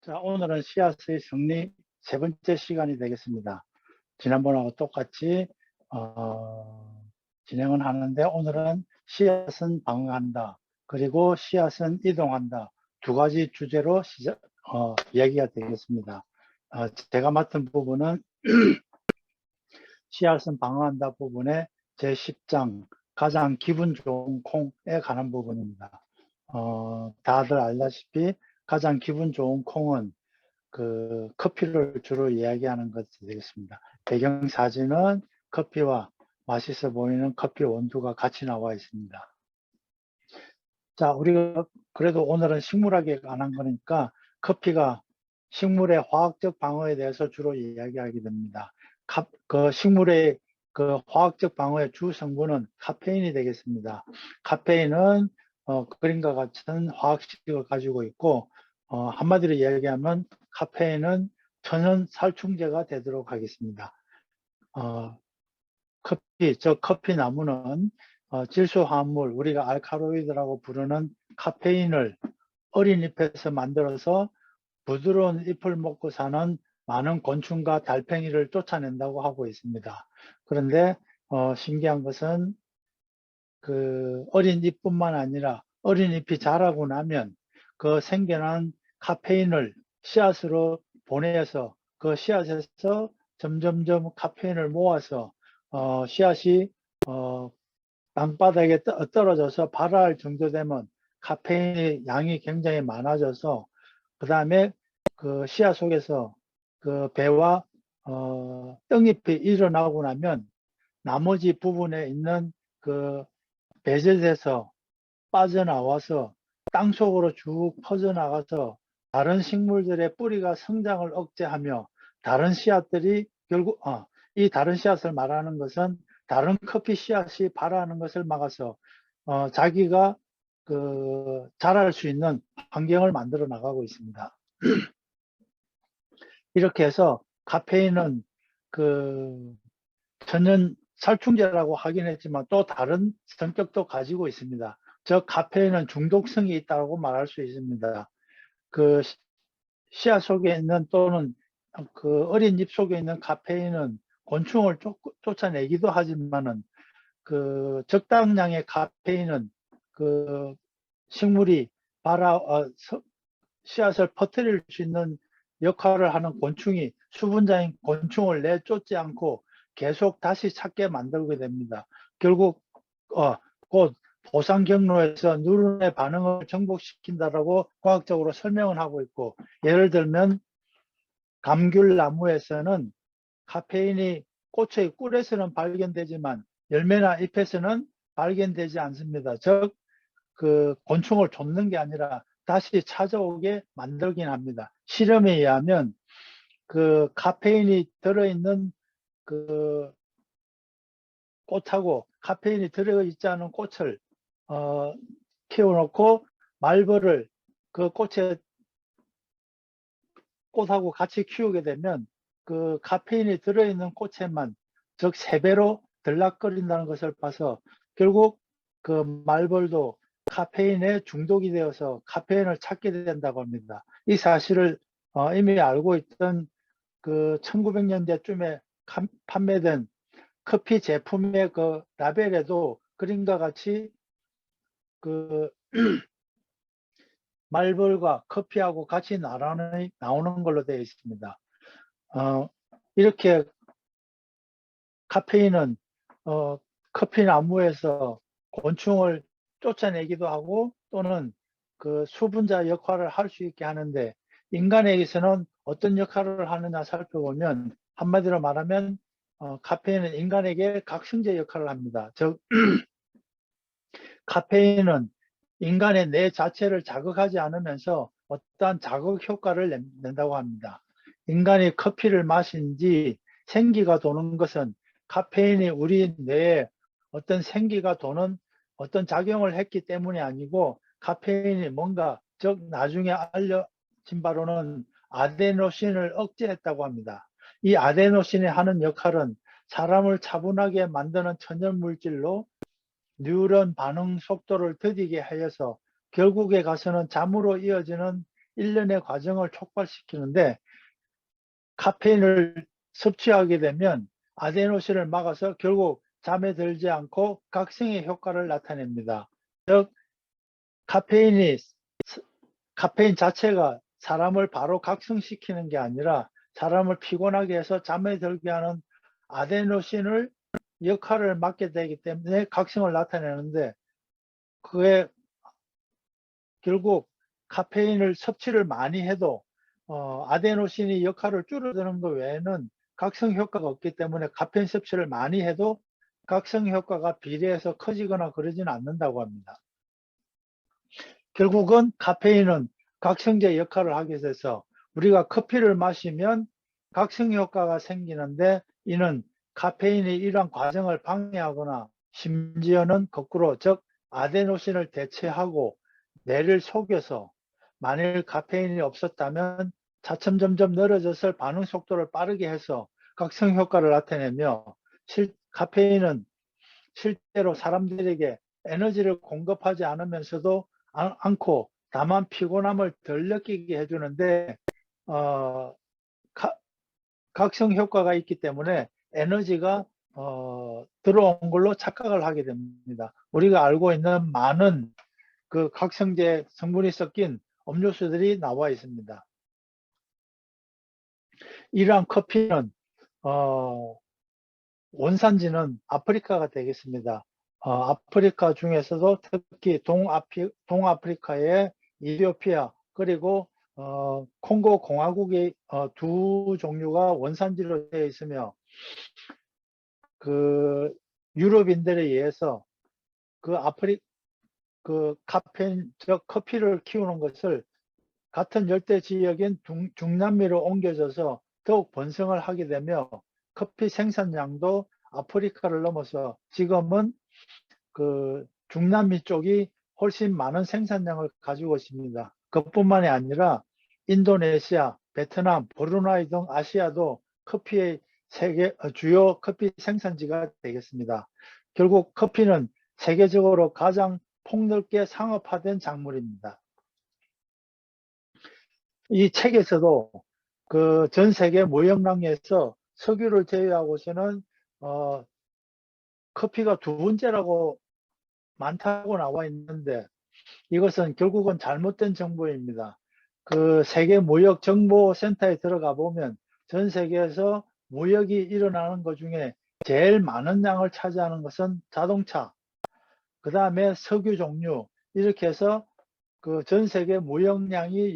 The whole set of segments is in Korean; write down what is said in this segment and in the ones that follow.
자, 오늘은 씨앗의 정리 세 번째 시간이 되겠습니다. 지난번하고 똑같이 진행은 하는데, 오늘은 씨앗은 방황한다, 그리고 씨앗은 이동한다, 두 가지 주제로 이야기가 되겠습니다. 제가 맡은 부분은 씨앗은 방황한다 부분의 제10장 가장 기분 좋은 콩에 관한 부분입니다. 다들 알다시피 가장 기분 좋은 콩은 그 커피를 주로 이야기하는 것이 되겠습니다. 배경 사진은 커피와 맛있어 보이는 커피 원두가 같이 나와 있습니다. 자, 우리가 그래도 오늘은 식물학에 관한 거니까 커피가 식물의 화학적 방어에 대해서 주로 이야기하게 됩니다. 그 식물의 그 화학적 방어의 주 성분은 카페인이 되겠습니다. 카페인은 그림과 같은 화학식을 가지고 있고, 한마디로 이야기하면 카페인은 천연 살충제가 되도록 하겠습니다. 커피 나무는 질소 화합물, 우리가 알카로이드라고 부르는 카페인을 어린 잎에서 만들어서 부드러운 잎을 먹고 사는 많은 곤충과 달팽이를 쫓아낸다고 하고 있습니다. 그런데 신기한 것은 그 어린 잎뿐만 아니라 어린 잎이 자라고 나면 그 생겨난 카페인을 씨앗으로 보내서 그 씨앗에서 점점점 카페인을 모아서 씨앗이 땅바닥에 떨어져서 발화할 정도 되면 카페인의 양이 굉장히 많아져서 그 다음에 그 씨앗 속에서 그 배와 떡잎이 일어나고 나면 나머지 부분에 있는 그 배젖에서 빠져나와서 땅속으로 쭉 퍼져나가서 다른 식물들의 뿌리가 성장을 억제하며 다른 씨앗들이 결국 이 다른 씨앗을 말하는 것은 다른 커피 씨앗이 발화하는 것을 막아서 자기가 그 자랄 수 있는 환경을 만들어 나가고 있습니다. 이렇게 해서 카페인은 그 천연 살충제라고 하긴 했지만 또 다른 성격도 가지고 있습니다. 저 카페인은 중독성이 있다고 말할 수 있습니다. 그 씨앗 속에 있는 또는 그 어린 잎 속에 있는 카페인은 곤충을 쫓아내기도 하지만은 그 적당량의 카페인은 그 식물이 씨앗을 퍼뜨릴 수 있는 역할을 하는 곤충이 수분자인 곤충을 내쫓지 않고 계속 다시 찾게 만들게 됩니다. 결국 곧 보상 경로에서 누른의 반응을 정복시킨다라고 과학적으로 설명을 하고 있고, 예를 들면 감귤나무에서는 카페인이 꽃의 꿀에서는 발견되지만 열매나 잎에서는 발견되지 않습니다. 즉 그 곤충을 쫓는 게 아니라 다시 찾아오게 만들긴 합니다. 실험에 의하면 그 카페인이 들어있는 그 꽃하고 카페인이 들어있지 않은 꽃을 키워놓고 말벌을 그 꽃하고 같이 키우게 되면 그 카페인이 들어있는 꽃에만 즉 3배로 들락거린다는 것을 봐서 결국 그 말벌도 카페인에 중독이 되어서 카페인을 찾게 된다고 합니다. 이 사실을 이미 알고 있던 그 1900년대쯤에 판매된 커피 제품의 그 라벨에도 그림과 같이 그 말벌과 커피하고 같이 나오는 걸로 되어 있습니다. 이렇게 카페인은 커피 나무에서 곤충을 쫓아내기도 하고 또는 그 수분자 역할을 할 수 있게 하는데, 인간에게서는 어떤 역할을 하느냐 살펴보면 한마디로 말하면 카페인은 인간에게 각성제 역할을 합니다. 즉 카페인은 인간의 뇌 자체를 자극하지 않으면서 어떠한 자극 효과를 낸다고 합니다. 인간이 커피를 마신 지 생기가 도는 것은 카페인이 우리 뇌에 어떤 생기가 도는 어떤 작용을 했기 때문이 아니고, 카페인이 뭔가 즉 나중에 알려진 바로는 아데노신을 억제했다고 합니다. 이 아데노신이 하는 역할은 사람을 차분하게 만드는 천연 물질로 뉴런 반응 속도를 더디게 하여서 결국에 가서는 잠으로 이어지는 일련의 과정을 촉발시키는데 카페인을 섭취하게 되면 아데노신을 막아서 결국 잠에 들지 않고 각성의 효과를 나타냅니다. 즉 카페인 자체가 사람을 바로 각성시키는 게 아니라 사람을 피곤하게 해서 잠에 들게 하는 아데노신을 역할을 맡게 되기 때문에 각성을 나타내는데, 그게 결국 카페인을 섭취를 많이 해도 아데노신이 역할을 줄어드는 것 외에는 각성 효과가 없기 때문에 카페인 섭취를 많이 해도 각성 효과가 비례해서 커지거나 그러지는 않는다고 합니다. 결국은 카페인은 각성제 역할을 하게 돼서 우리가 커피를 마시면 각성 효과가 생기는데, 이는 카페인이 이러한 과정을 방해하거나 심지어는 거꾸로, 즉 아데노신을 대체하고 뇌를 속여서 만일 카페인이 없었다면 차츰 점점 늘어져서 반응 속도를 빠르게 해서 각성 효과를 나타내며, 카페인은 실제로 사람들에게 에너지를 공급하지 않으면서도 않고 다만 피곤함을 덜 느끼게 해주는데 각성 효과가 있기 때문에 에너지가 들어온 걸로 착각을 하게 됩니다. 우리가 알고 있는 많은 그 각성제 성분이 섞인 음료수들이 나와 있습니다. 이러한 커피는 원산지는 아프리카가 되겠습니다. 아프리카 중에서도 특히 동아프리카의 이디오피아 그리고 콩고 공화국의 두 종류가 원산지로 되어 있으며, 그 유럽인들에 의해서 그 카페인, 즉 커피를 키우는 것을 같은 열대 지역인 중남미로 옮겨져서 더욱 번성을 하게 되며, 커피 생산량도 아프리카를 넘어서 지금은 그 중남미 쪽이 훨씬 많은 생산량을 가지고 있습니다. 그뿐만이 아니라 인도네시아, 베트남, 브루나이 등 아시아도 커피의 주요 커피 생산지가 되겠습니다. 결국 커피는 세계적으로 가장 폭넓게 상업화된 작물입니다. 이 책에서도 그 전 세계 무역량에서 석유를 제외하고서는 커피가 두 번째라고 많다고 나와 있는데, 이것은 결국은 잘못된 정보입니다. 그 세계 무역 정보센터에 들어가 보면 전 세계에서 무역이 일어나는 것 중에 제일 많은 양을 차지하는 것은 자동차, 그 다음에 석유 종류, 이렇게 해서 그 전 세계 무역량이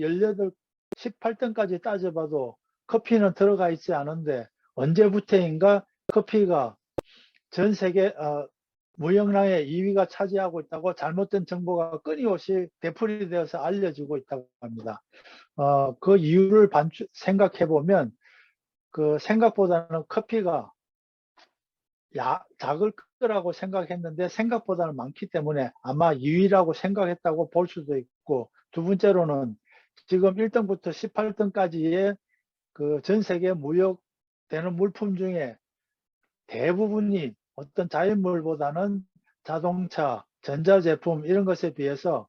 18등까지 따져봐도 커피는 들어가 있지 않은데, 언제부터인가 커피가 전 세계 무역량의 2위가 차지하고 있다고 잘못된 정보가 끊임없이 되풀이되어서 알려지고 있다고 합니다. 그 이유를 생각해 보면 그 생각보다는 커피가 작을 거라고 생각했는데 생각보다는 많기 때문에 아마 2위라고 생각했다고 볼 수도 있고, 두 번째로는 지금 1등부터 18등까지의 그 전 세계 무역되는 물품 중에 대부분이 어떤 자연물보다는 자동차, 전자제품 이런 것에 비해서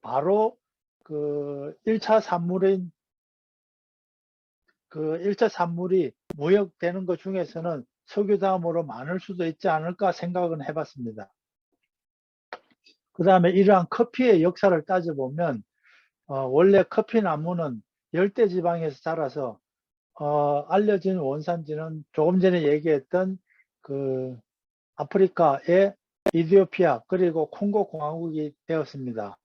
바로 그 1차 산물이 무역되는 것 중에서는 석유 다음으로 많을 수도 있지 않을까 생각은 해봤습니다. 그 다음에 이러한 커피의 역사를 따져보면 원래 커피 나무는 열대지방에서 자라서 알려진 원산지는 조금 전에 얘기했던 그 아프리카의 이디오피아 그리고 콩고 공화국이 되었습니다.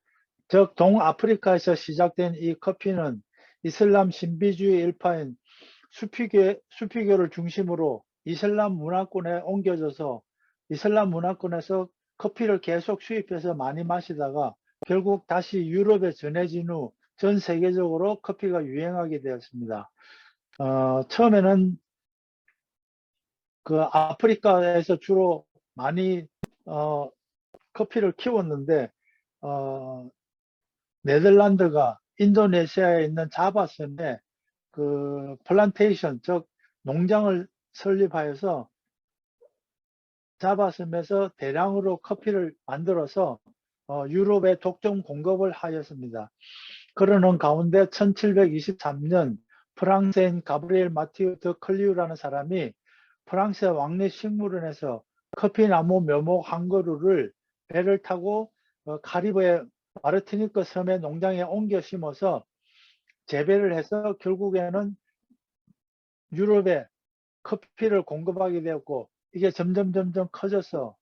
즉 동아프리카에서 시작된 이 커피는 이슬람 신비주의 일파인 수피교를 중심으로 이슬람 문화권에 옮겨져서 이슬람 문화권에서 커피를 계속 수입해서 많이 마시다가 결국 다시 유럽에 전해진 후 전 세계적으로 커피가 유행하게 되었습니다. 처음에는 그 아프리카에서 주로 많이 커피를 키웠는데 네덜란드가 인도네시아에 있는 자바섬에 그 플란테이션, 즉 농장을 설립하여서 자바섬에서 대량으로 커피를 만들어서 유럽에 독점 공급을 하였습니다. 그러는 가운데 1723년 프랑스인 가브리엘 마티우 드 클리우라는 사람이 프랑스 왕립 식물원에서 커피나무 묘목 한 그루를 배를 타고 카리브해 마르티니크 섬의 농장에 옮겨 심어서 재배를 해서 결국에는 유럽에 커피를 공급하게 되었고, 이게 점점 커져서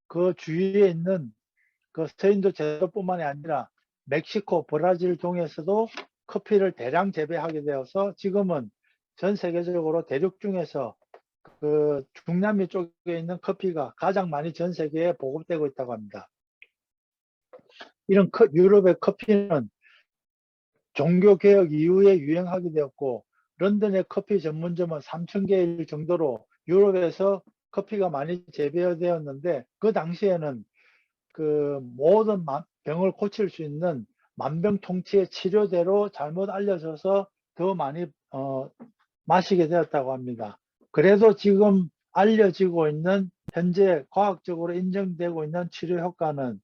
그 주위에 있는 그 서인도 제도뿐만이 아니라 멕시코, 브라질 등에서도 커피를 대량 재배하게 되어서 지금은 전 세계적으로 대륙 중에서 그 중남미 쪽에 있는 커피가 가장 많이 전 세계에 보급되고 있다고 합니다. 이런 유럽의 커피는 종교개혁 이후에 유행하게 되었고, 런던의 커피 전문점은 3,000개일 정도로 유럽에서 커피가 많이 재배되었는데, 그 당시에는 그 모든 병을 고칠 수 있는 만병통치의 치료제로 잘못 알려져서 더 많이 마시게 되었다고 합니다. 그래도 지금 알려지고 있는 현재 과학적으로 인정되고 있는 치료 효과는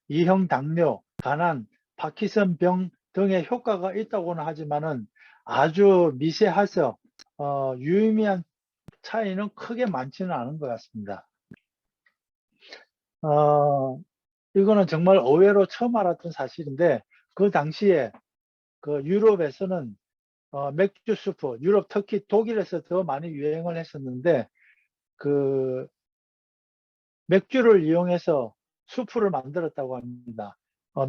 이형 당뇨, 간암, 파킨슨병 등의 효과가 있다고는 하지만은 아주 미세해서 유의미한 차이는 크게 많지는 않은 것 같습니다. 이거는 정말 의외로 처음 알았던 사실인데, 그 당시에 그 유럽에서는 맥주 수프, 유럽 특히 독일에서 더 많이 유행을 했었는데, 그 맥주를 이용해서 수프를 만들었다고 합니다.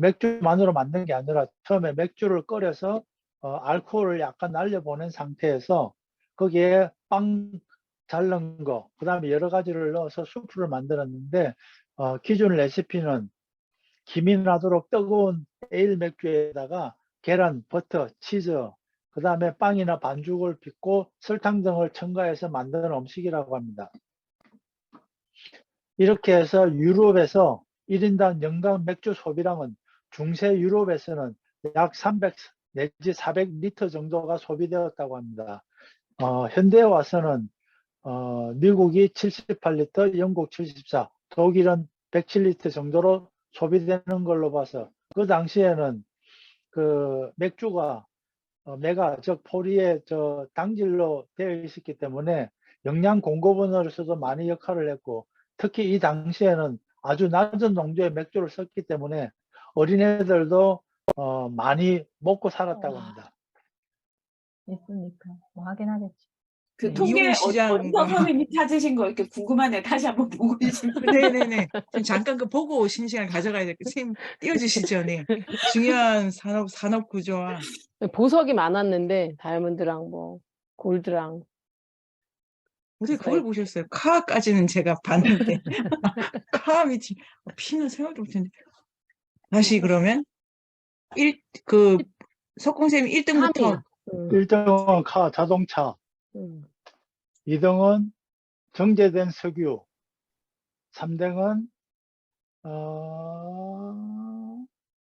맥주만으로 만든 게 아니라 처음에 맥주를 끓여서 알코올을 약간 날려보낸 상태에서 거기에 빵 자른 거, 그 다음에 여러 가지를 넣어서 수프를 만들었는데, 기존 레시피는 김이 나도록 뜨거운 에일 맥주에다가 계란, 버터, 치즈, 그 다음에 빵이나 반죽을 빚고 설탕 등을 첨가해서 만드는 음식이라고 합니다. 이렇게 해서 유럽에서 1인당 연간 맥주 소비량은 중세 유럽에서는 약 300 내지 400리터 정도가 소비되었다고 합니다. 현대에 와서는 미국이 78리터, 영국 74, 독일은 107리터 정도로 소비되는 걸로 봐서, 그 당시에는 그 맥주가 메가 즉 포리의 당질로 되어 있었기 때문에 영양 공급원으로서도 많이 역할을 했고, 특히 이 당시에는 아주 낮은 농도의 맥주를 썼기 때문에 어린애들도 많이 먹고 살았다고 합니다. 예쁘니까 뭐 하긴 하겠지. 그 네. 통계 이용 시장과 어디서 선생님이 찾으신 거 이렇게 궁금하네. 다시 한번 보고 싶어요. 네네네. 지금 잠깐 그 보고 오신 시간 가져가야 될 거. 선생님 띄워주시죠. 네. 중요한 산업 구조와 보석이 많았는데 다이아몬드랑 뭐 골드랑 어떻게 그걸 보셨어요? 카까지는 제가 봤는데 카 미치 피는 생각도 못했는데. 다시 그러면 석공쌤이 1등부터 1등은 자동차, 2등은 정제된 석유, 3등은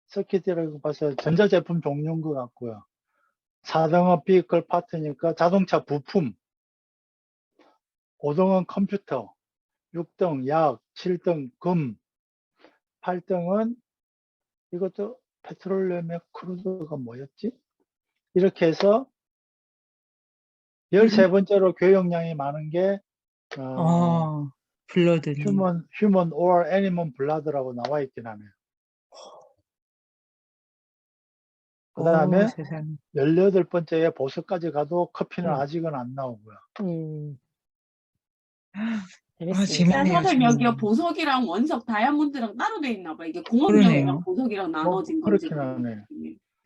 서킷이라고 봐서 전자제품 종류인 것 같고요. 4등은 비클 파트니까 자동차 부품, 5등은 컴퓨터, 6등 약, 7등 금, 8등은 이것도 페트롤리엄의 크루드가 뭐였지? 이렇게 해서 13번째로 교역량이 많은 게 블러드. 휴먼 or 애니멀 블라드라고 나와 있긴 하네요. 그 다음에 18번째에 보석까지 가도 커피는 아직은 안 나오고요. 재밌네요. 선생님 여기가 보석이랑 원석, 다이아몬드랑 따로 돼 있나 봐. 이게 공업용이랑 보석이랑 나눠진 건지. 그렇긴 하네요.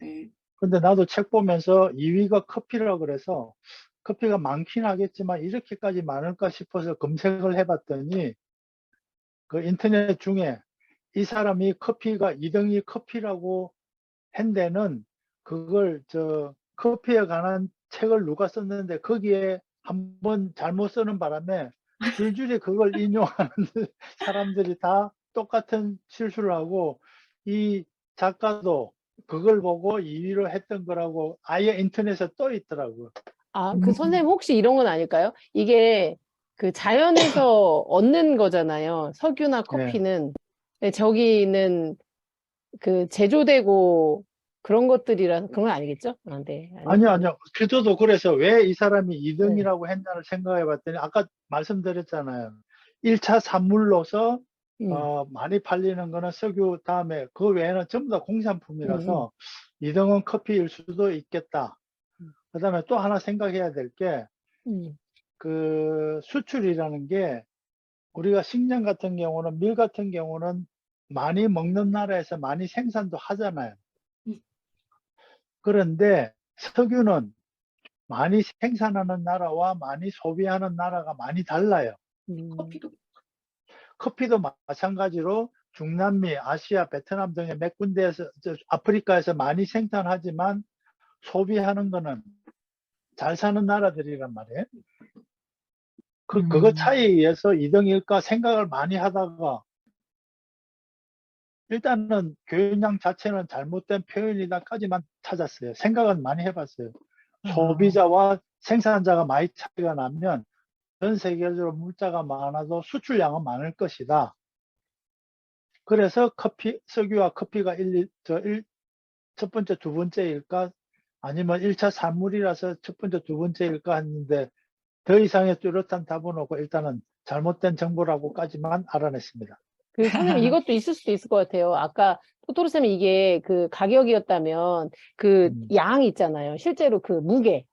네. 근데 나도 책 보면서 2위가 커피라 그래서 커피가 많긴 하겠지만 이렇게까지 많을까 싶어서 검색을 해봤더니 그 인터넷 중에 이 사람이 커피가 2등이 커피라고 한 데는 그걸 커피에 관한 책을 누가 썼는데 거기에 한번 잘못 쓰는 바람에 줄줄이 그걸 인용하는 사람들이 다 똑같은 실수를 하고, 이 작가도 그걸 보고 2위로 했던 거라고 아예 인터넷에 떠 있더라고요. 그 선생님 혹시 이런 건 아닐까요? 이게 그 자연에서 얻는 거잖아요. 석유나 커피는. 근데 저기는 그 제조되고 그런 것들이라서 그런 건 아니겠죠? 아, 네. 아니요, 아니요. 저도 그래서 왜 이 사람이 네. 2등이라고 했나를 생각해 봤더니 아까 말씀드렸잖아요. 1차 산물로서 많이 팔리는 거는 석유 다음에 그 외에는 전부 다 공산품이라서 2등은 커피일 수도 있겠다. 그다음에 또 하나 생각해야 될 게 그 수출이라는 게 우리가 식량 같은 경우는 밀 같은 경우는 많이 먹는 나라에서 많이 생산도 하잖아요. 음. 그런데 석유는 많이 생산하는 나라와 많이 소비하는 나라가 많이 달라요. 커피도 커피도 마찬가지로 중남미, 아시아, 베트남 등의 몇 군데에서 아프리카에서 많이 생산하지만 소비하는 거는 잘 사는 나라들이란 말이에요. 그거 차이에 의해서 2등일까 생각을 많이 하다가 일단은 교육량 자체는 잘못된 표현이다까지만 찾았어요. 생각은 많이 해봤어요. 소비자와 생산자가 많이 차이가 나면 전 세계적으로 물자가 많아도 수출량은 많을 것이다. 그래서 석유와 커피가 첫 번째, 두 번째일까? 아니면 1차 산물이라서 첫 번째, 두 번째일까 했는데 더 이상의 뚜렷한 답은 없고 일단은 잘못된 정보라고까지만 알아냈습니다. 그 선생님 이것도 있을 수도 있을 것 같아요. 아까 토토로쌤이 이게 그 가격이었다면 그 양 있잖아요. 실제로 그 무게.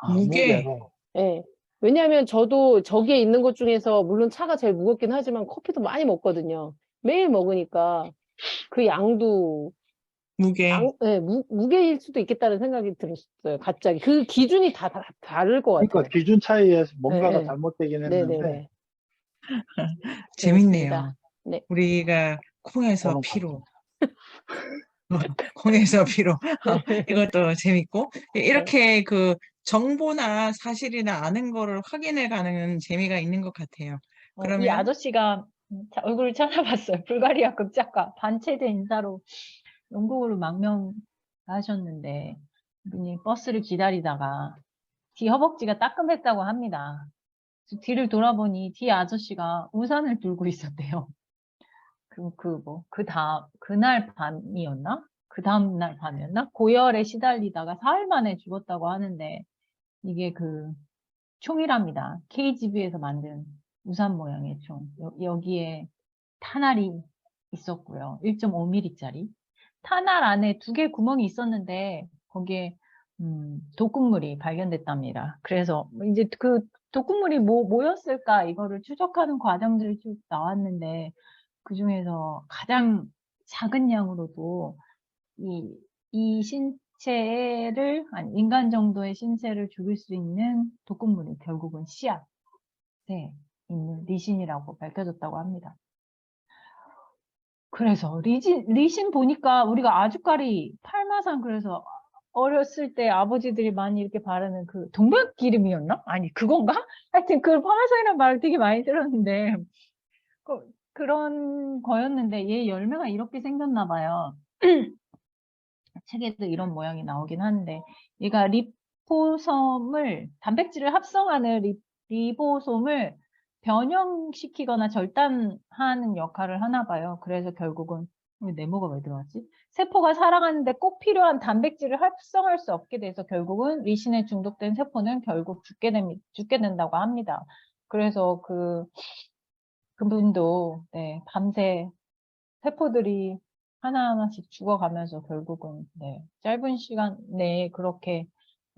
무게. 무게로. 예. 왜냐하면 저도 저기에 있는 것 중에서 물론 차가 제일 무겁긴 하지만 커피도 많이 먹거든요. 매일 먹으니까 그 양도 무게. 예, 무게일 수도 있겠다는 생각이 들었어요. 갑자기 그 기준이 다 다를 것 같아요. 그러니까 기준 차이에서 뭔가가 네, 잘못되긴 했는데 네네네. 재밌네요. 재밌습니다. 네. 우리가 콩에서 그런 피로. 콩에서 피로. 이것도 재밌고 이렇게 그 정보나 사실이나 아는 거를 확인해 가는 재미가 있는 것 같아요. 이 그러면 아저씨가 얼굴을 찾아봤어요. 불가리아 극작가 반체제 인사로 영국으로 망명하셨는데 이분이 버스를 기다리다가 뒤 허벅지가 따끔했다고 합니다. 그래서 뒤를 돌아보니 뒤에 아저씨가 우산을 들고 있었대요. 그리고 그날 밤이었나? 그 다음날 밤이었나? 고열에 시달리다가 사흘 만에 죽었다고 하는데 이게 그 총이랍니다. KGB에서 만든 우산 모양의 총. 여기에 탄알이 있었고요. 1.5mm짜리. 탄알 안에 2개 구멍이 있었는데 거기에 독극물이 발견됐답니다. 그래서 이제 그 독극물이 뭐였을까 이거를 추적하는 과정들이 쭉 나왔는데 그 중에서 가장 작은 양으로도 이 신체를, 아니, 인간 정도의 신체를 죽일 수 있는 독극물이 결국은 씨앗에 있는 리신이라고 밝혀졌다고 합니다. 그래서 리신 보니까 우리가 아주까리 팔마산, 그래서 어렸을 때 아버지들이 많이 이렇게 바르는 그 동백 기름이었나? 아니 그건가? 하여튼 그 팔마산이라는 말을 되게 많이 들었는데 그런 거였는데 얘 열매가 이렇게 생겼나 봐요. 책에도 이런 모양이 나오긴 하는데 얘가 리포솜을, 단백질을 합성하는 리보솜을 변형시키거나 절단하는 역할을 하나 봐요. 그래서 결국은 네모가 왜 들어왔지? 세포가 살아가는데 꼭 필요한 단백질을 합성할 수 없게 돼서 결국은 리신에 중독된 세포는 결국 죽게 된다고 합니다. 그래서 그분도 네, 밤새 세포들이 하나하나씩 죽어가면서 결국은 네, 짧은 시간 내에 그렇게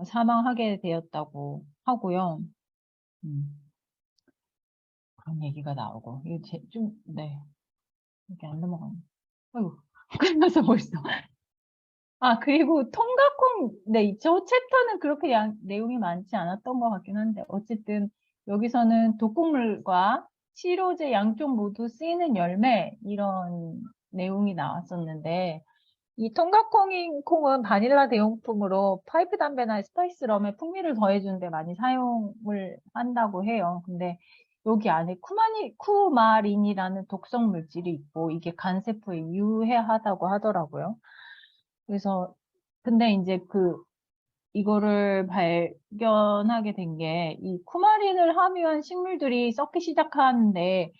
사망하게 되었다고 하고요. 그런 얘기가 나오고 이거 네, 이렇게 안 넘어가네. 아이고, 끝나서 벌써. 그리고 통가콩, 네, 저 챕터는 그렇게 내용이 많지 않았던 것 같긴 한데 어쨌든 여기서는 독극물과 치료제 양쪽 모두 쓰이는 열매 이런 내용이 나왔었는데 이 통가콩은 바닐라 대용품으로 파이프 담배나 스파이스 럼에 풍미를 더해주는 데 많이 사용을 한다고 해요. 근데 여기 안에 쿠마린이라는 독성 물질이 있고 이게 간세포에 유해하다고 하더라고요. 그래서 근데 이제 이거를 발견하게 된 게 이 쿠마린을 함유한 식물들이 썩기 시작하는데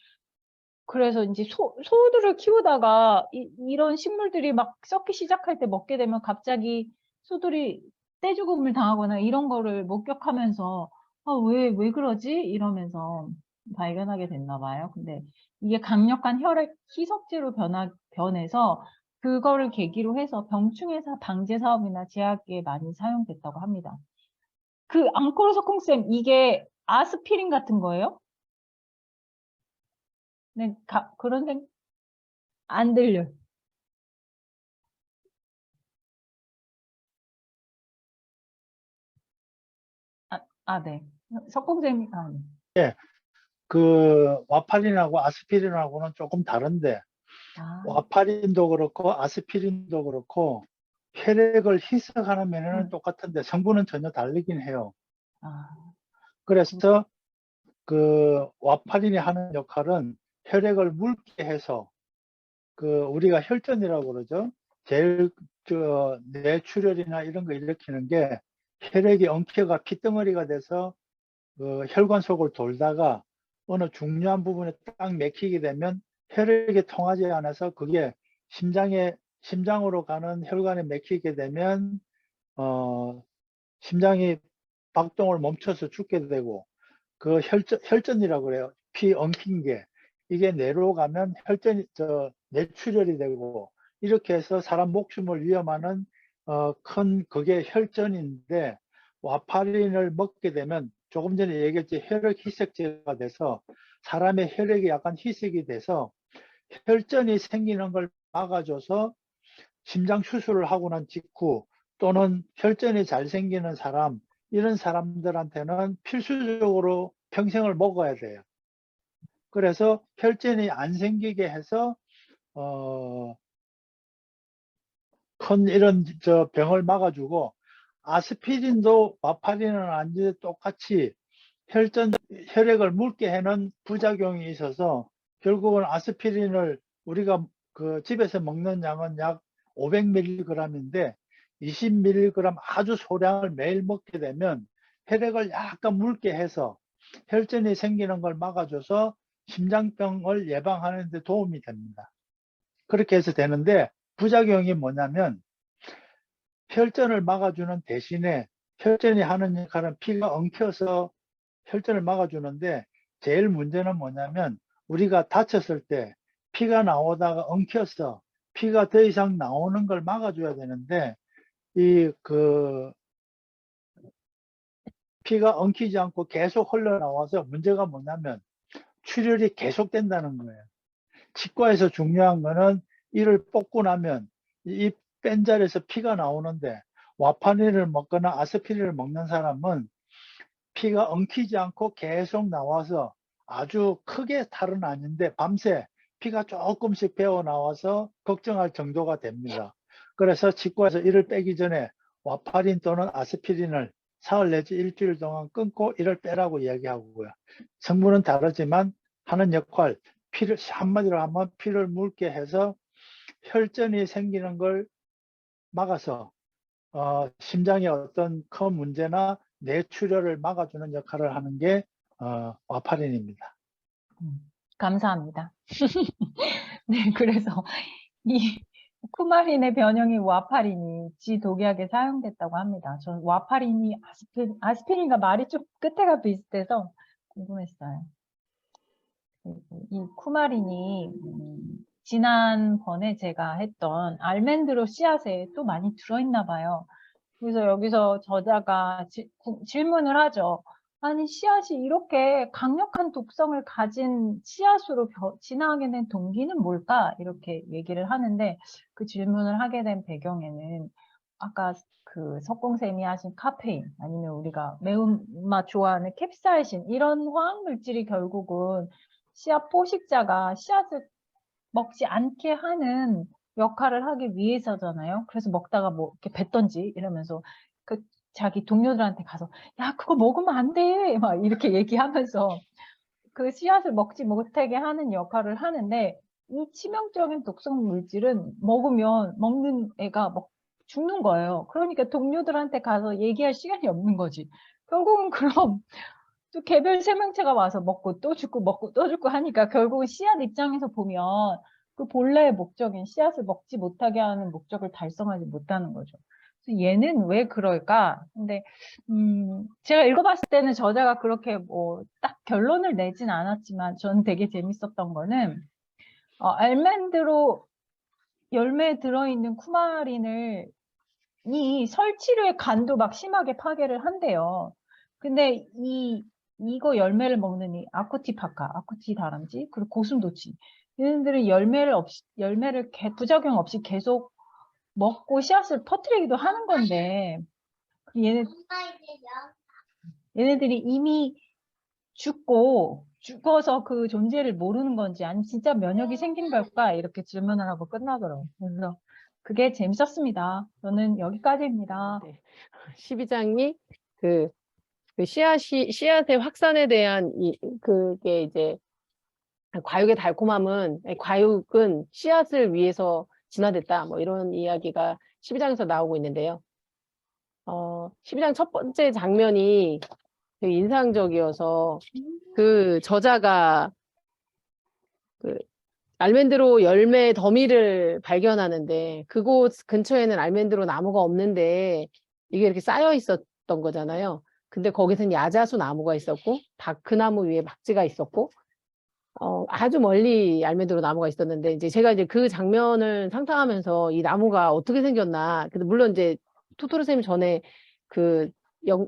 그래서 이제 소들을 키우다가 이런 식물들이 막 썩기 시작할 때 먹게 되면 갑자기 소들이 떼죽음을 당하거나 이런 거를 목격하면서 왜 그러지? 이러면서 발견하게 됐나 봐요. 근데 이게 강력한 혈액 희석제로 변해서 그거를 계기로 해서 병충해 방제 사업이나 제약에 많이 사용됐다고 합니다. 그 앙코르소콩쌤, 이게 아스피린 같은 거예요? 네, 그런 생 안 들려. 네. 석공쌤이, 네. 그 와파린하고 아스피린하고는 조금 다른데, 아, 와파린도 그렇고 아스피린도 그렇고 혈액을 희석하는 면에는 똑같은데 성분은 전혀 다르긴 해요. 그래서 그 와파린이 하는 역할은 혈액을 묽게 해서 그 우리가 혈전이라고 그러죠. 제일 뇌출혈이나 이런 거 일으키는 게 혈액이 엉켜가 피덩어리가 돼서 그 혈관 속을 돌다가 어느 중요한 부분에 딱 맥히게 되면 혈액이 통하지 않아서 그게 심장으로 가는 혈관에 맥히게 되면 심장이 박동을 멈춰서 죽게 되고, 그 혈전이라고 그래요. 피 엉킨 게 이게 뇌로 가면 뇌출혈이 되고, 이렇게 해서 사람 목숨을 위험하는 큰 그게 혈전인데, 와파린을 먹게 되면 조금 전에 얘기했지, 혈액 희석제가 돼서 사람의 혈액이 약간 희석이 돼서 혈전이 생기는 걸 막아줘서 심장 수술을 하고 난 직후 또는 혈전이 잘 생기는 사람, 이런 사람들한테는 필수적으로 평생을 먹어야 돼요. 그래서 혈전이 안 생기게 해서 큰 이런 병을 막아주고, 아스피린도 와파린은 아닌데 똑같이 혈액을 묽게 해는 부작용이 있어서 결국은 아스피린을 우리가 그 집에서 먹는 양은 약 500mg인데 20mg 아주 소량을 매일 먹게 되면 혈액을 약간 묽게 해서 혈전이 생기는 걸 막아줘서 심장병을 예방하는 데 도움이 됩니다. 그렇게 해서 되는데, 부작용이 뭐냐면 혈전을 막아주는 대신에 혈전이 하는 역할은 피가 엉켜서 혈전을 막아주는데, 제일 문제는 뭐냐면 우리가 다쳤을 때 피가 나오다가 엉켜서 피가 더 이상 나오는 걸 막아줘야 되는데, 피가 엉키지 않고 계속 흘러나와서 문제가 뭐냐면 출혈이 계속된다는 거예요. 치과에서 중요한 거는 이를 뽑고 나면 이 뺀 자리에서 피가 나오는데, 와파린을 먹거나 아스피린을 먹는 사람은 피가 엉키지 않고 계속 나와서 아주 크게 탈은 아닌데 밤새 피가 조금씩 배어 나와서 걱정할 정도가 됩니다. 그래서 치과에서 이를 빼기 전에 와파린 또는 아스피린을 사흘 내지 일주일 동안 끊고 이를 빼라고 이야기하고요. 성분은 다르지만 하는 역할, 한마디로 하면 피를 묽게 해서 혈전이 생기는 걸 막아서 심장의 어떤 큰 문제나 뇌출혈을 막아주는 역할을 하는 게 와파린입니다. 감사합니다. 네, 그래서 이 쿠마린의 변형인 와파린이 지독약에 사용됐다고 합니다. 전 와파린이 아스피린과 말이 좀 끝에가 비슷해서 궁금했어요. 이 쿠마린이 지난번에 제가 했던 알멘드로 씨앗에 또 많이 들어있나 봐요. 그래서 여기서 저자가 질문을 하죠. 아니, 씨앗이 이렇게 강력한 독성을 가진 씨앗으로 진화하게 된 동기는 뭘까? 이렇게 얘기를 하는데, 그 질문을 하게 된 배경에는 아까 그 석공쌤이 하신 카페인, 아니면 우리가 매운맛 좋아하는 캡사이신, 이런 화학물질이 결국은 씨앗 포식자가 씨앗을 먹지 않게 하는 역할을 하기 위해서잖아요. 그래서 먹다가 뭐 이렇게 뱉던지 이러면서 그 자기 동료들한테 가서 야, 그거 먹으면 안 돼. 막 이렇게 얘기하면서 그 씨앗을 먹지 못하게 하는 역할을 하는데, 이 치명적인 독성 물질은 먹으면 먹는 애가 막 죽는 거예요. 그러니까 동료들한테 가서 얘기할 시간이 없는 거지. 결국은 그럼 또 개별 생명체가 와서 먹고 또 죽고 먹고 또 죽고 하니까 결국은 씨앗 입장에서 보면 그 본래의 목적인 씨앗을 먹지 못하게 하는 목적을 달성하지 못하는 거죠. 그래서 얘는 왜 그럴까? 근데 제가 읽어봤을 때는 저자가 그렇게 뭐 딱 결론을 내진 않았지만 저는 되게 재밌었던 거는 알멘드로 열매에 들어있는 쿠마린을 이 설치류의 간도 막 심하게 파괴를 한대요. 근데 이거 열매를 먹는 이 아쿠티파카, 아쿠티다람쥐, 그리고 고슴도치 얘네들은 열매를 부작용 없이 계속 먹고 씨앗을 퍼뜨리기도 하는 건데 얘네들이 이미 죽어서 그 존재를 모르는 건지 아니면 진짜 면역이 생긴 걸까 이렇게 질문을 하고 끝나더라고요. 그래서 그게 재밌었습니다. 저는 여기까지입니다. 네. 12장이 그 씨앗의 확산에 대한 그게 이제 과육의 달콤함은 과육은 씨앗을 위해서 진화됐다. 뭐 이런 이야기가 12장에서 나오고 있는데요. 12장 첫 번째 장면이 되게 인상적이어서 그 저자가 그 알멘드로 열매 더미를 발견하는데 그곳 근처에는 알멘드로 나무가 없는데 이게 이렇게 쌓여 있었던 거잖아요. 근데 거기서는 야자수 나무가 있었고 다크나무 위에 박쥐가 있었고 아주 멀리 알멘드로 나무가 있었는데 이제 제가 이제 그 장면을 상상하면서 이 나무가 어떻게 생겼나. 근데 물론 이제 토토로 쌤이 전에 그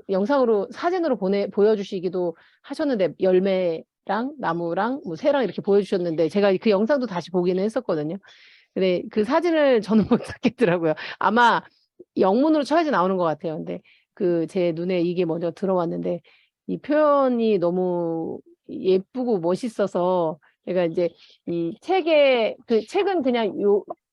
영상으로 사진으로 보여주시기도 하셨는데 열매랑 나무랑 뭐 새랑 이렇게 보여주셨는데 제가 그 영상도 다시 보기는 했었거든요. 근데 그 사진을 저는 못 찾겠더라고요. 아마 영문으로 쳐야지 나오는 것 같아요. 근데 그 제 눈에 이게 먼저 들어왔는데 이 표현이 너무 예쁘고 멋있어서 제가 이제 이 책은 그냥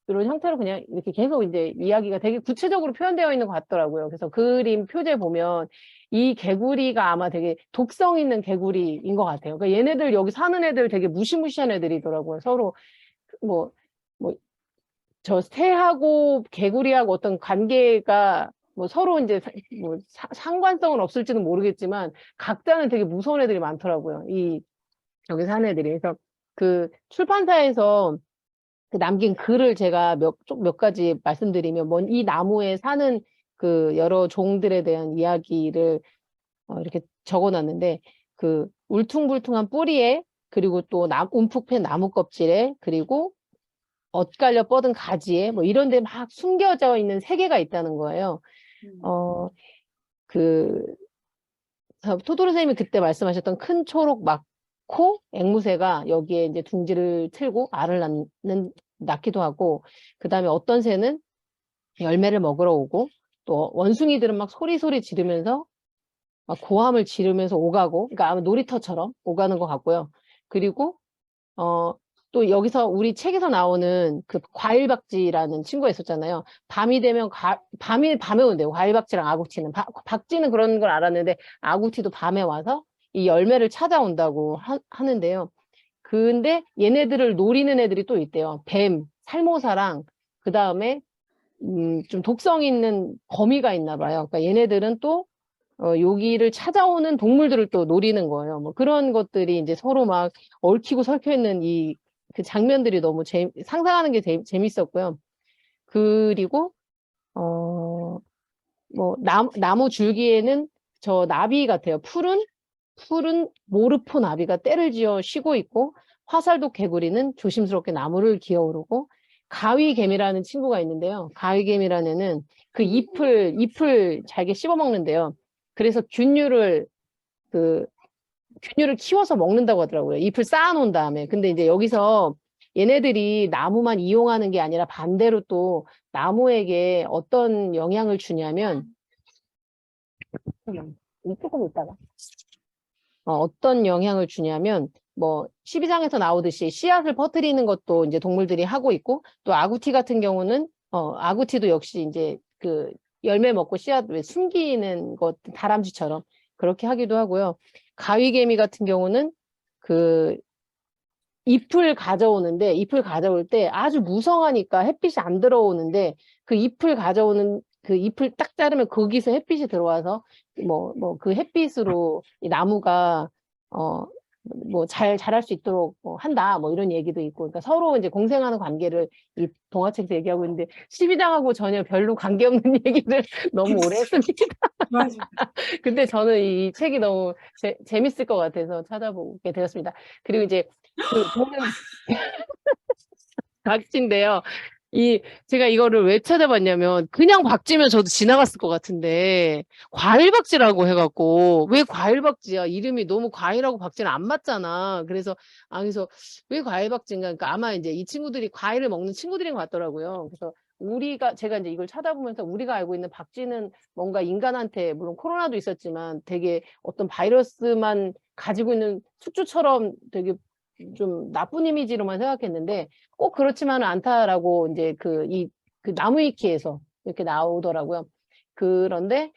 이런 형태로 그냥 이렇게 계속 이제 이야기가 되게 구체적으로 표현되어 있는 것 같더라고요. 그래서 그림 표제 보면 이 개구리가 아마 되게 독성 있는 개구리인 것 같아요. 그러니까 얘네들 여기 사는 애들 되게 무시무시한 애들이더라고요. 서로 저 새하고 개구리하고 어떤 관계가 뭐 서로 이제 상관성은 없을지는 모르겠지만 각자는 되게 무서운 애들이 많더라고요. 여기 사는 애들이. 그래서 그 출판사에서 그 남긴 글을 제가 몇 가지 말씀드리면 이 나무에 사는 그 여러 종들에 대한 이야기를 이렇게 적어놨는데 그 울퉁불퉁한 뿌리에 그리고 또 움푹 팬 나무 껍질에 그리고 엇갈려 뻗은 가지에 뭐 이런 데 막 숨겨져 있는 세계가 있다는 거예요. 토도로 선생님이 그때 말씀하셨던 큰 초록 막코 앵무새가 여기에 이제 둥지를 틀고 알을 낳기도 하고, 그 다음에 어떤 새는 열매를 먹으러 오고, 또 원숭이들은 막 소리소리 지르면서 막 고함을 지르면서 오가고, 그러니까 아마 놀이터처럼 오가는 것 같고요. 그리고 또 여기서 우리 책에서 나오는 그 과일박쥐라는 친구가 있었잖아요. 밤이 되면 밤에 온대요. 과일박쥐랑 아구티는. 박쥐는 그런 걸 알았는데 아구티도 밤에 와서 이 열매를 찾아온다고 하는데요. 근데 얘네들을 노리는 애들이 또 있대요. 뱀, 살모사랑 그 다음에 좀 독성 있는 거미가 있나 봐요. 그러니까 얘네들은 또 여기를 찾아오는 동물들을 또 노리는 거예요. 뭐 그런 것들이 이제 서로 막 얽히고 설켜 있는 그 장면들이 너무 상상하는 게 재밌었고요. 그리고 뭐 나무 줄기에는 저 나비 같아요. 푸른 모르포 나비가 때를 지어 쉬고 있고, 화살독 개구리는 조심스럽게 나무를 기어오르고, 가위개미라는 친구가 있는데요. 가위개미라는 애는 그 잎을 잘게 씹어 먹는데요. 그래서 균류를 키워서 먹는다고 하더라고요. 잎을 쌓아놓은 다음에. 근데 이제 여기서 얘네들이 나무만 이용하는 게 아니라 반대로 또 나무에게 어떤 영향을 주냐면, 조금 있다가. 어떤 영향을 주냐면, 뭐, 12장에서 나오듯이 씨앗을 퍼뜨리는 것도 이제 동물들이 하고 있고, 또 아구티 같은 경우는, 아구티도 역시 이제 그 열매 먹고 씨앗 숨기는 것, 다람쥐처럼 그렇게 하기도 하고요. 가위개미 같은 경우는 그 잎을 가져올 때 아주 무성하니까 햇빛이 안 들어오는데 그 잎을 가져오는 그 잎을 딱 자르면 거기서 햇빛이 들어와서 그 햇빛으로 이 나무가 잘 자랄 수 있도록 한다 뭐 이런 얘기도 있고, 그러니까 서로 이제 공생하는 관계를 이 동화책에서 얘기하고 있는데 12장하고 전혀 별로 관계없는 얘기를 너무 오래 했습니다. 맞아. 근데 저는 이 책이 너무 재밌을 것 같아서 찾아보게 되었습니다. 그리고 이제 저는 박쥐인데요. 제가 이거를 왜 찾아봤냐면, 그냥 박쥐면 저도 지나갔을 것 같은데, 과일박쥐라고 해갖고, 왜 과일박쥐야? 이름이 너무 과일하고 박쥐는 안 맞잖아. 그래서 왜 과일박쥐인가? 그러니까 아마 이제 이 친구들이 과일을 먹는 친구들인 것 같더라고요. 그래서 제가 이제 이걸 찾아보면서 우리가 알고 있는 박쥐는 뭔가 인간한테, 물론 코로나도 있었지만 되게 어떤 바이러스만 가지고 있는 숙주처럼 되게 좀 나쁜 이미지로만 생각했는데, 꼭 그렇지만은 않다라고 이제 그 나무위키에서 이렇게 나오더라고요. 그런데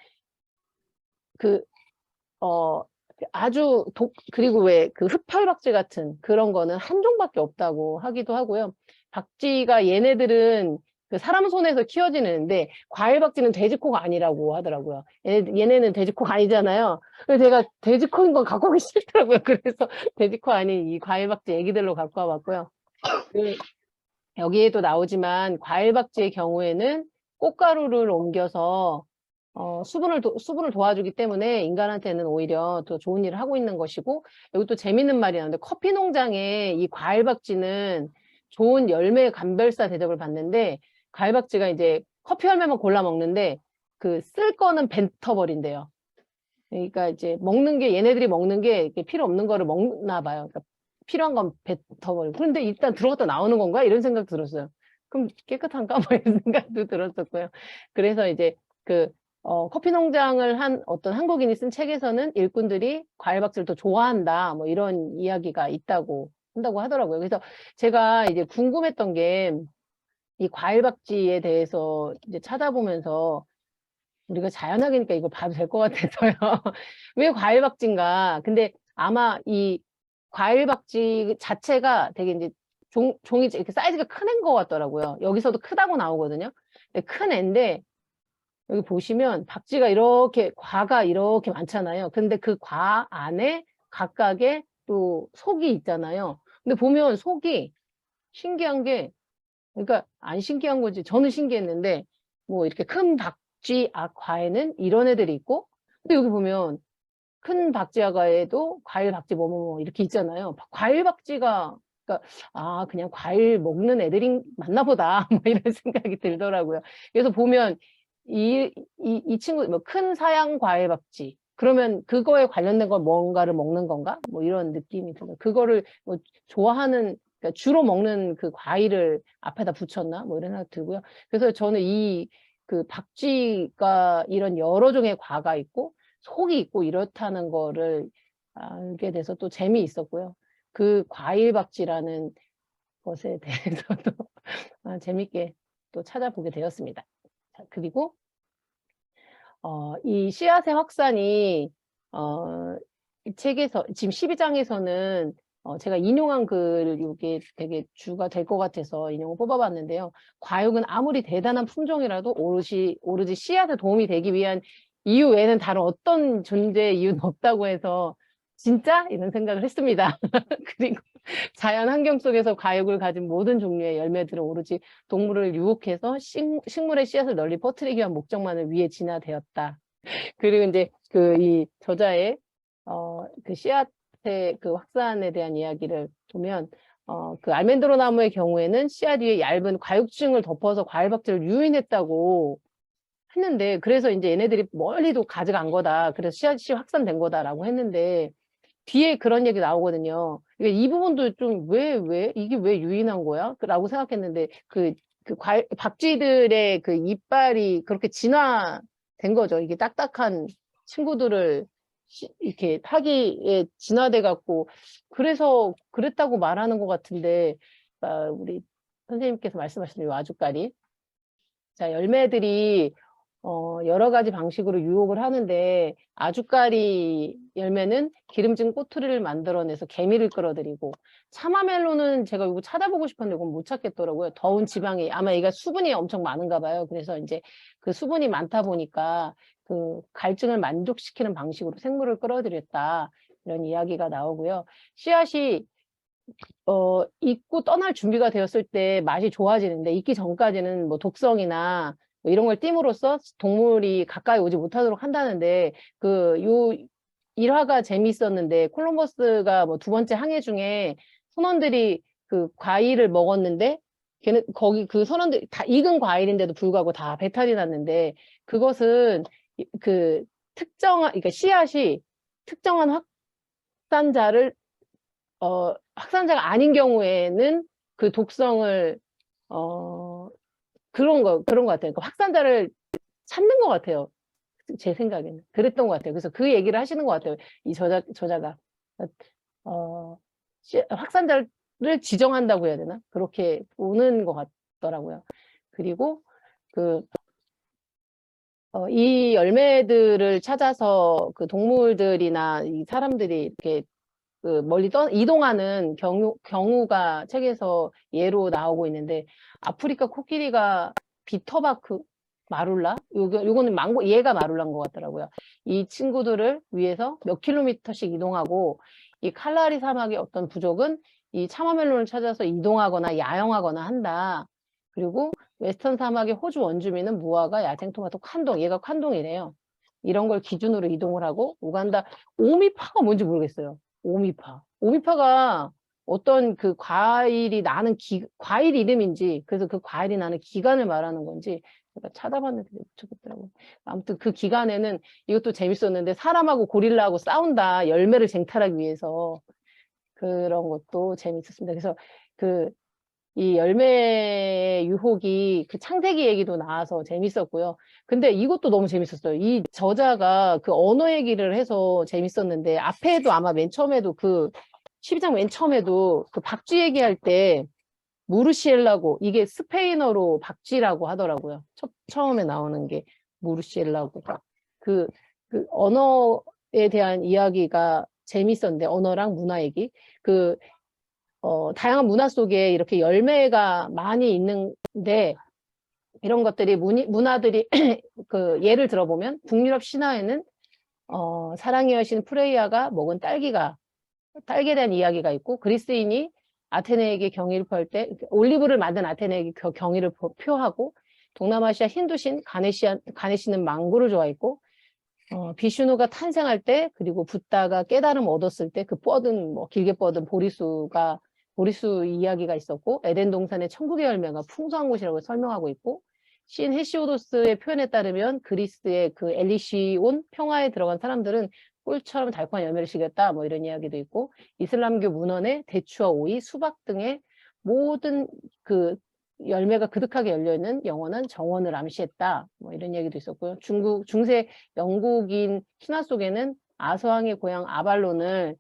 그리고 왜 그 흑펄박쥐 같은 그런 거는 한 종밖에 없다고 하기도 하고요. 박쥐가 얘네들은 그 사람 손에서 키워지는데 과일박쥐는 돼지코가 아니라고 하더라고요. 얘네는 돼지코가 아니잖아요. 그래서 제가 돼지코인 건 갖고 오기 싫더라고요. 그래서 돼지코 아닌 이 과일박쥐 애기들로 갖고 와봤고요. 여기에도 나오지만 과일박쥐의 경우에는 꽃가루를 옮겨서 수분을 도와주기 때문에 인간한테는 오히려 더 좋은 일을 하고 있는 것이고, 여기 또 재밌는 말이 나오는데, 커피 농장에 이 과일박쥐는 좋은 열매 감별사 대접을 받는데, 과일박쥐가 이제 커피 열매만 골라 먹는데 쓸 거는 뱉어버린대요. 그러니까 이제 얘네들이 먹는 게 필요 없는 거를 먹나 봐요. 그러니까 필요한 건 뱉어버리고. 그런데 일단 들어갔다 나오는 건가? 이런 생각 들었어요. 그럼 깨끗한가? 뭐 이런 생각도 들었었고요. 그래서 이제 커피 농장을 한 어떤 한국인이 쓴 책에서는 일꾼들이 과일박쥐를 더 좋아한다, 뭐 이런 이야기가 한다고 하더라고요. 그래서 제가 이제 궁금했던 게, 이 과일박쥐에 대해서 이제 찾아보면서, 우리가 자연학이니까 이거 봐도 될 것 같아서요. 왜 과일박쥐인가? 근데 아마 이 과일박쥐 자체가 되게 이제 종이 이렇게 사이즈가 큰 애인 것 같더라고요. 여기서도 크다고 나오거든요. 근데 큰 애인데, 여기 보시면 박쥐가 과가 이렇게 많잖아요. 근데 그 과 안에 각각의 또 속이 있잖아요. 근데 보면 속이 신기한 게, 그러니까 안 신기한 거지. 저는 신기했는데, 뭐 이렇게 큰 박쥐 과에는 이런 애들이 있고, 근데 여기 보면 큰 박쥐 과에도 과일 박쥐 뭐뭐뭐 이렇게 있잖아요. 과일 박쥐가, 그러니까 그냥 과일 먹는 애들이 맞나 보다 뭐 이런 생각이 들더라고요. 그래서 보면 이 친구 뭐 큰 사양 과일 박쥐, 그러면 그거에 관련된 걸 뭔가를 먹는 건가? 뭐 이런 느낌이 들어요. 그거를 뭐 좋아하는, 그러니까 주로 먹는 그 과일을 앞에다 붙였나? 뭐 이런 생각 들고요. 그래서 저는 그 박쥐가 이런 여러 종의 과가 있고 속이 있고 이렇다는 거를 알게 돼서 또 재미있었고요. 그 과일박쥐라는 것에 대해서도 재밌게 또 찾아보게 되었습니다. 자, 그리고 이 씨앗의 확산이 이 책에서 지금 12장에서는 제가 인용한 글, 이게 되게 주가 될 것 같아서 인용을 뽑아봤는데요. 과육은 아무리 대단한 품종이라도 오로지 씨앗에 도움이 되기 위한 이유 외에는 다른 어떤 존재의 이유는 없다고 해서 진짜? 이런 생각을 했습니다. 그리고 자연 환경 속에서 과육을 가진 모든 종류의 열매들은 오로지 동물을 유혹해서 식물의 씨앗을 널리 퍼뜨리기 위한 목적만을 위해 진화되었다. 그리고 이제 이 저자의 그 씨앗의 그 확산에 대한 이야기를 보면, 그 알멘드로 나무의 경우에는 씨앗 위에 얇은 과육층을 덮어서 과일박쥐를 유인했다고 했는데, 그래서 이제 얘네들이 멀리도 가져간 거다. 그래서 씨앗이 확산된 거다라고 했는데, 뒤에 그런 얘기 나오거든요. 이 부분도 좀 이게 왜 유인한 거야? 라고 생각했는데, 박쥐들의 그 이빨이 그렇게 진화된 거죠. 이게 딱딱한 친구들을 이렇게 하기에 진화돼 갖고, 그래서 그랬다고 말하는 것 같은데, 우리 선생님께서 말씀하신 이 아주까리. 자, 열매들이 여러 가지 방식으로 유혹을 하는데, 아주까리 열매는 기름진 꼬투리를 만들어내서 개미를 끌어들이고, 차마멜로는 제가 이거 찾아보고 싶었는데 이건 못 찾겠더라고요. 더운 지방이, 아마 얘가 수분이 엄청 많은가 봐요. 그래서 이제 그 수분이 많다 보니까 그 갈증을 만족시키는 방식으로 생물을 끌어들였다. 이런 이야기가 나오고요. 씨앗이 익고 떠날 준비가 되었을 때 맛이 좋아지는데 익기 전까지는 뭐 독성이나 뭐 이런 걸 띠므로써 동물이 가까이 오지 못하도록 한다는데 요 일화가 재미있었는데 콜럼버스가 뭐 두 번째 항해 중에 선원들이 그 과일을 먹었는데 걔는 거기 그 선원들 다 익은 과일인데도 불구하고 다 배탈이 났는데 그것은 그 특정한 그러니까 씨앗이 특정한 확산자를 확산자가 아닌 경우에는 그 독성을 그런 거 같아요. 그러니까 확산자를 찾는 것 같아요. 제 생각에는 그랬던 것 같아요. 그래서 그 얘기를 하시는 것 같아요. 이 저자가 확산자를 지정한다고 해야 되나? 그렇게 보는 것 같더라고요. 그리고 이 열매들을 찾아서 그 동물들이나 이 사람들이 이렇게 그 멀리 이동하는 경우가 책에서 예로 나오고 있는데 아프리카 코끼리가 비터바크 마룰라 요거는 얘가 마룰라인 것 같더라고요. 이 친구들을 위해서 몇 킬로미터씩 이동하고 이 칼라리 사막의 어떤 부족은 이 참화멜론을 찾아서 이동하거나 야영하거나 한다. 그리고 웨스턴 사막의 호주 원주민은 무화과, 야생토마토, 칸동 얘가 칸동이래요. 이런 걸 기준으로 이동을 하고 우간다 오미파가 뭔지 모르겠어요. 오미파가 어떤 그 과일이 나는 과일 이름인지 그래서 그 과일이 나는 기간을 말하는 건지 제가 찾아봤는데 못찾겠더라고요. 아무튼 그 기간에는 이것도 재밌었는데 사람하고 고릴라하고 싸운다. 열매를 쟁탈하기 위해서 그런 것도 재밌었습니다. 그래서 이 열매의 유혹이 그 창세기 얘기도 나와서 재밌었고요. 근데 이것도 너무 재밌었어요. 이 저자가 그 언어 얘기를 해서 재밌었는데 앞에도 아마 맨 처음에도 12장 맨 처음에도 그 박쥐 얘기할 때 무르시엘라고 이게 스페인어로 박쥐라고 하더라고요. 처음에 나오는 게 무르시엘라고. 그 언어에 대한 이야기가 재밌었는데 언어랑 문화 얘기. 다양한 문화 속에 이렇게 열매가 많이 있는데 이런 것들이 문화들이 예를 들어보면 북유럽 신화에는 사랑의 여신 프레이아가 먹은 딸기에 대한 이야기가 있고 그리스인이 아테네에게 경의를 표할 때 올리브를 만든 아테네에게 경의를 표하고 동남아시아 힌두신 가네시는 망고를 좋아했고 비슈누가 탄생할 때 그리고 붓다가 깨달음 얻었을 때 그 길게 뻗은 보리수 이야기가 있었고 에덴 동산의 천국의 열매가 풍성한 곳이라고 설명하고 있고 신 헤시오도스의 표현에 따르면 그리스의 그 엘리시온 평화에 들어간 사람들은 꿀처럼 달콤한 열매를 시겼다 뭐 이런 이야기도 있고 이슬람교 문헌에 대추와 오이, 수박 등의 모든 그 열매가 그득하게 열려있는 영원한 정원을 암시했다 뭐 이런 얘기도 있었고요. 중세 영국인 신화 속에는 아서왕의 고향 아발론을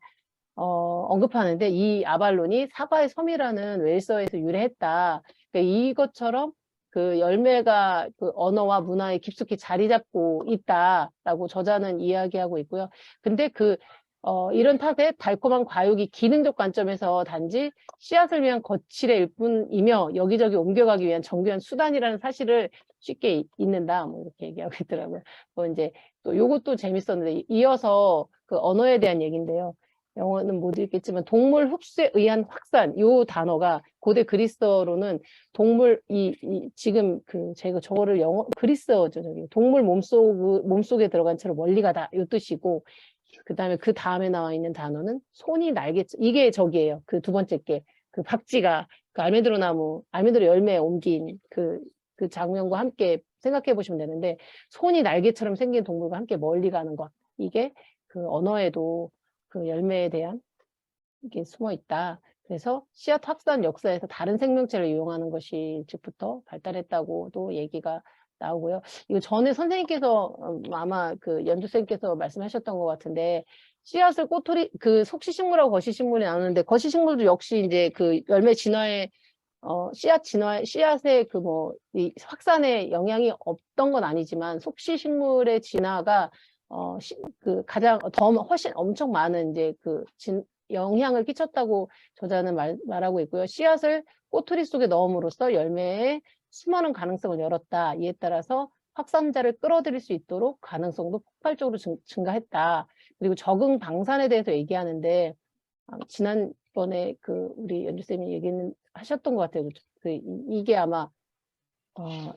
언급하는데 이 아발론이 사과의 섬이라는 웰서에서 유래했다. 그러니까 이것처럼 그 열매가 그 언어와 문화에 깊숙이 자리 잡고 있다라고 저자는 이야기하고 있고요. 근데 이런 탓에 달콤한 과육이 기능적 관점에서 단지 씨앗을 위한 거칠의 일뿐이며 여기저기 옮겨가기 위한 정교한 수단이라는 사실을 쉽게 잊는다. 뭐 이렇게 얘기하고 있더라고요. 이제 또 요것도 재밌었는데 이어서 그 언어에 대한 얘기인데요. 영어는 못 읽겠지만 동물 흡수에 의한 확산 요 단어가 고대 그리스어로는 동물 지금 제가 저거를 그리스어죠. 동물 몸속에 들어간 채로 멀리 가다 요 뜻이고 그다음에 그 다음에 나와 있는 단어는 손이 날개 이게 저기예요. 그 두 번째 게 그 박쥐가 그 알메드로 열매에 옮긴 그 장면과 함께 생각해 보시면 되는데 손이 날개처럼 생긴 동물과 함께 멀리 가는 것 이게 그 언어에도 그 열매에 대한 이게 숨어 있다. 그래서 씨앗 확산 역사에서 다른 생명체를 이용하는 것이 일찍부터 발달했다고도 얘기가 나오고요. 이거 전에 선생님께서 아마 그 연두쌤께서 말씀하셨던 것 같은데 씨앗을 속시식물하고 거시식물이 나오는데 거시식물도 역시 이제 그 열매 진화에 씨앗의 이 확산에 영향이 없던 건 아니지만 속시식물의 진화가 가장 훨씬 엄청 많은 이제 영향을 끼쳤다고 저자는 말하고 있고요. 씨앗을 꼬투리 속에 넣음으로써 열매에 수많은 가능성을 열었다. 이에 따라서 확산자를 끌어들일 수 있도록 가능성도 폭발적으로 증가했다. 그리고 적응 방산에 대해서 얘기하는데 지난번에 우리 연주쌤이 얘기는 하셨던 것 같아요. 이게 아마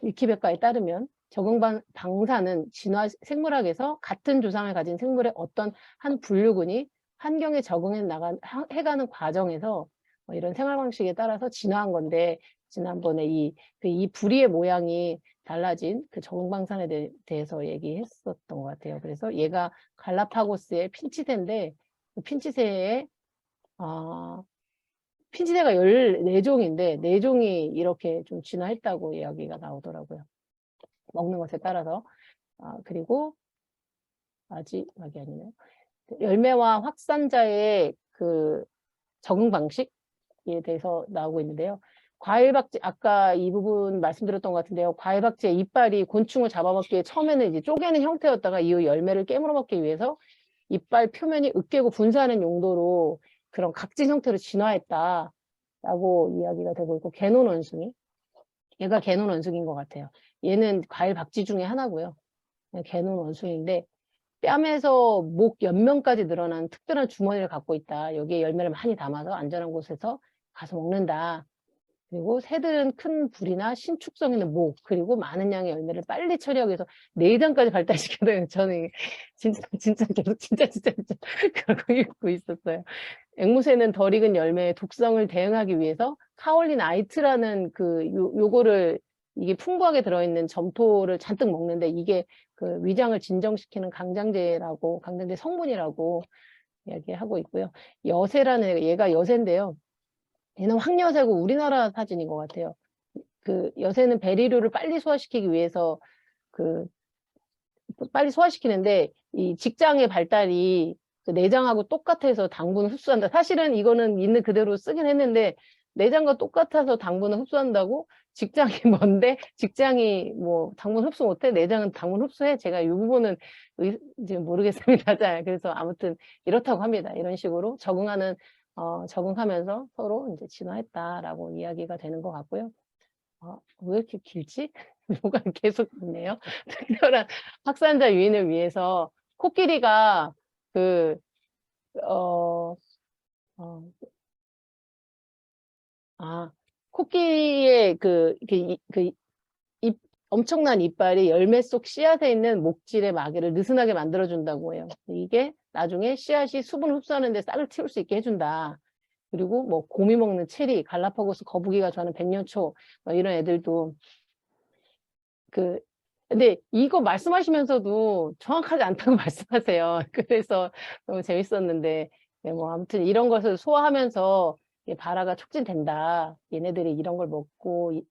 위키백과에 따르면 적응 방사는 진화 생물학에서 같은 조상을 가진 생물의 어떤 한 분류군이 환경에 해가는 과정에서 이런 생활 방식에 따라서 진화한 건데, 지난번에 이 부리의 모양이 달라진 그 적응 방산에 대해서 얘기했었던 것 같아요. 그래서 얘가 갈라파고스의 핀치새인데, 그 핀치새가 14종인데 4종이 이렇게 좀 진화했다고 이야기가 나오더라고요. 먹는 것에 따라서. 그리고 마지막이 아니네요. 열매와 확산자의 그 적응 방식에 대해서 나오고 있는데요. 과일박쥐, 아까 이 부분 말씀드렸던 것 같은데요. 과일박쥐의 이빨이 곤충을 잡아먹기 위해 처음에는 이제 쪼개는 형태였다가 이후 열매를 깨물어 먹기 위해서 이빨 표면이 으깨고 분사하는 용도로 그런 각진 형태로 진화했다라고 이야기가 되고 있고, 개논 원숭이. 얘가 개논 원숭이인 것 같아요. 얘는 과일박쥐 중에 하나고요. 개논 원숭이인데 뺨에서 목 옆면까지 늘어난 특별한 주머니를 갖고 있다. 여기에 열매를 많이 담아서 안전한 곳에서 가서 먹는다. 그리고 새들은 큰 부리나 신축성 있는 목, 그리고 많은 양의 열매를 빨리 처리하기 위해서 내장까지 발달시켜요. 저는 진짜 계속 진짜 그러고 읽고 있었어요. 앵무새는 덜 익은 열매의 독성을 대응하기 위해서 카올린 아이트라는 요거를 이게 풍부하게 들어있는 점토를 잔뜩 먹는데, 이게 그 위장을 진정시키는 강장제 성분이라고 이야기하고 있고요. 여새라는 얘가 여새인데요. 얘는 황여새고 우리나라 사진인 것 같아요. 그 여새는 베리류를 빨리 소화시키기 위해서 빨리 소화시키는데 이 직장의 발달이 그 내장하고 똑같아서 당분을 흡수한다. 사실은 이거는 있는 그대로 쓰긴 했는데 내장과 똑같아서 당분을 흡수한다고? 직장이 뭔데 직장이 뭐 당분 흡수 못해? 내장은 당분 흡수해? 제가 이 부분은 이제 모르겠습니다. 그래서 아무튼 이렇다고 합니다. 이런 식으로 적응하면서 서로 이제 진화했다라고 이야기가 되는 것 같고요. 왜 이렇게 길지? 뭐가 계속 있네요. 특별한 확산자 유인을 위해서 코끼리가 코끼리의 엄청난 이빨이 열매 속 씨앗에 있는 목질의 마개를 느슨하게 만들어준다고 해요. 이게 나중에 씨앗이 수분을 흡수하는데 싹을 틔울 수 있게 해준다. 그리고 뭐 곰이 먹는 체리, 갈라파고스 거북이가 좋아하는 백년초, 이런 애들도 근데 이거 말씀하시면서도 정확하지 않다고 말씀하세요. 그래서 너무 재밌었는데, 뭐 아무튼 이런 것을 소화하면서 발화가 촉진된다. 얘네들이 이런 걸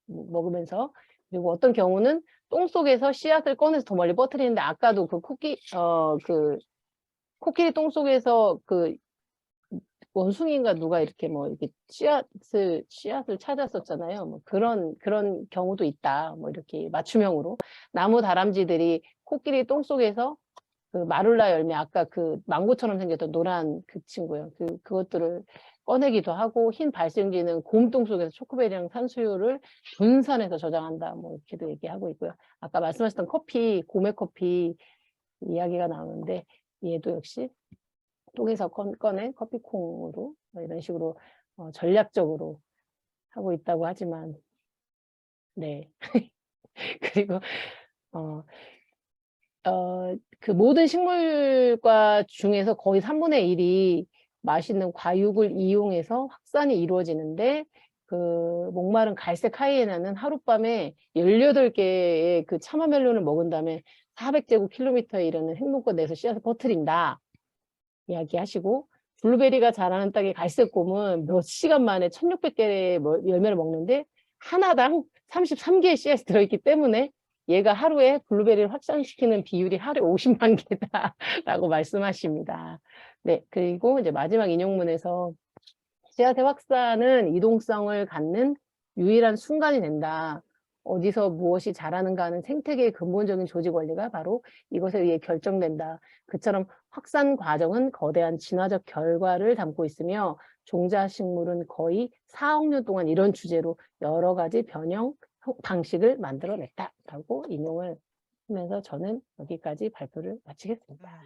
먹으면서. 그리고 어떤 경우는 똥 속에서 씨앗을 꺼내서 더 멀리 퍼뜨리는데, 아까도 코끼리 똥 속에서 원숭이인가 누가 이렇게 이렇게 씨앗을 찾았었잖아요. 뭐 그런 경우도 있다. 뭐 이렇게 맞춤형으로. 나무 다람쥐들이 코끼리 똥 속에서 마룰라 열매, 아까 망고처럼 생겼던 노란 친구요. 그것들을 꺼내기도 하고, 흰 발생쥐는 곰 똥 속에서 초코베리랑 산수유를 분산해서 저장한다. 뭐 이렇게도 얘기하고 있고요. 아까 말씀하셨던 곰의 커피 이야기가 나오는데, 얘도 역시 똥에서 꺼낸 커피콩으로 이런 식으로 전략적으로 하고 있다고 하지만, 네. 그리고 그 모든 식물과 중에서 거의 3분의 1이 맛있는 과육을 이용해서 확산이 이루어지는데, 목마른 갈색 하이에나는 하룻밤에 18개의 참화멜론을 먹은 다음에 400제곱킬로미터에 이르는 행동권 내에서 씨앗을 퍼뜨린다. 이야기하시고, 블루베리가 자라는 땅의 갈색곰은 몇 시간 만에 1600개의 열매를 먹는데 하나당 33개의 씨앗이 들어있기 때문에 얘가 하루에 블루베리를 확산시키는 비율이 하루에 50만 개다라고 말씀하십니다. 네, 그리고 이제 마지막 인용문에서 씨앗의 확산은 이동성을 갖는 유일한 순간이 된다. 어디서 무엇이 자라는가 하는 생태계의 근본적인 조직 원리가 바로 이것에 의해 결정된다. 그처럼 확산 과정은 거대한 진화적 결과를 담고 있으며 종자식물은 거의 4억 년 동안 이런 주제로 여러 가지 변형 방식을 만들어냈다라고 인용을 하면서 저는 여기까지 발표를 마치겠습니다.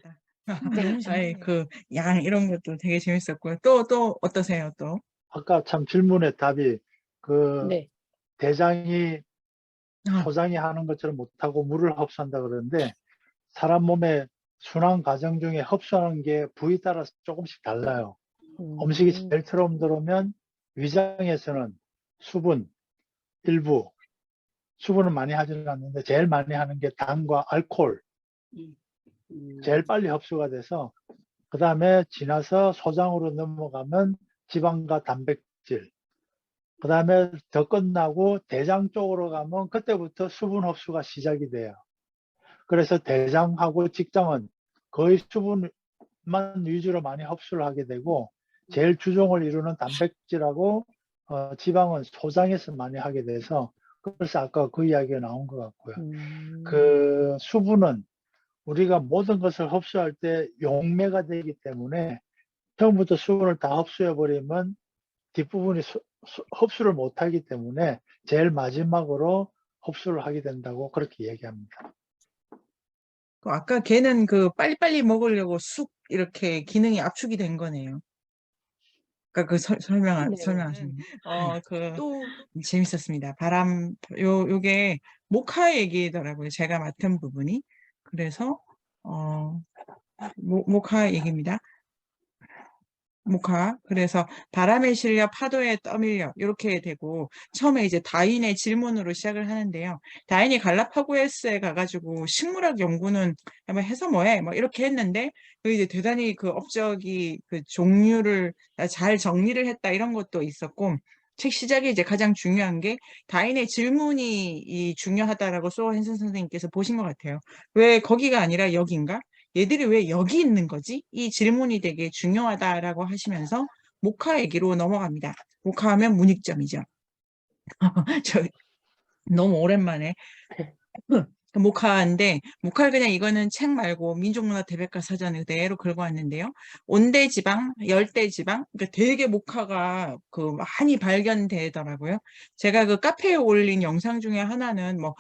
아이, 그 양 이런 것도 되게 재밌었고요. 또 어떠세요? 또? 아까 참 질문의 답이 그 네. 대장이 아, 소장이 하는 것처럼 못하고 물을 흡수한다 그러는데 사람 몸의 순환 과정 중에 흡수하는 게 부위에 따라서 조금씩 달라요. 음식이 제일 처음 들어오면 위장에서는 수분 일부, 수분은 많이 하지는 않는데 제일 많이 하는 게 당과 알코올, 제일 빨리 흡수가 돼서 그 다음에 지나서 소장으로 넘어가면 지방과 단백질, 그 다음에 더 끝나고 대장 쪽으로 가면 그때부터 수분 흡수가 시작이 돼요. 그래서 대장하고 직장은 거의 수분만 위주로 많이 흡수를 하게 되고 제일 주종을 이루는 단백질하고 지방은 소장에서 많이 하게 돼서 그래서 아까 그 이야기가 나온 것 같고요. 그 수분은 우리가 모든 것을 흡수할 때 용매가 되기 때문에 처음부터 수분을 다 흡수해 버리면 뒷부분이 흡수를 못하기 때문에 제일 마지막으로 흡수를 하게 된다고 그렇게 얘기합니다. 아까 걔는 그 빨리빨리 먹으려고 쑥 이렇게 기능이 압축이 된 거네요. 그러니까 그 설명하신 또 재밌었습니다. 요게 모카 얘기더라고요. 제가 맡은 부분이. 그래서 모카 얘기입니다. 모카. 그래서 바람에 실려 파도에 떠밀려 이렇게 되고 처음에 이제 다인의 질문으로 시작을 하는데요. 다인이 갈라파고스에 가가지고 식물학 연구는 한번 해서 뭐해? 뭐 이렇게 했는데 이제 대단히 그 업적이 그 종류를 잘 정리를 했다 이런 것도 있었고 책 시작에 이제 가장 중요한 게 다인의 질문이 중요하다라고 소어 헨슨 선생님께서 보신 것 같아요. 왜 거기가 아니라 여기인가? 얘들이 왜 여기 있는 거지? 이 질문이 되게 중요하다라고 하시면서 모카 얘기로 넘어갑니다. 모카하면 문익점이죠. 저 너무 오랜만에 모카인데 모카를 그냥 이거는 책 말고 민족문화 대백과 사전에 그대로 긁어 왔는데요. 온대지방, 열대지방, 그러니까 되게 모카가 그 많이 발견되더라고요. 제가 그 카페에 올린 영상 중에 하나는 뭐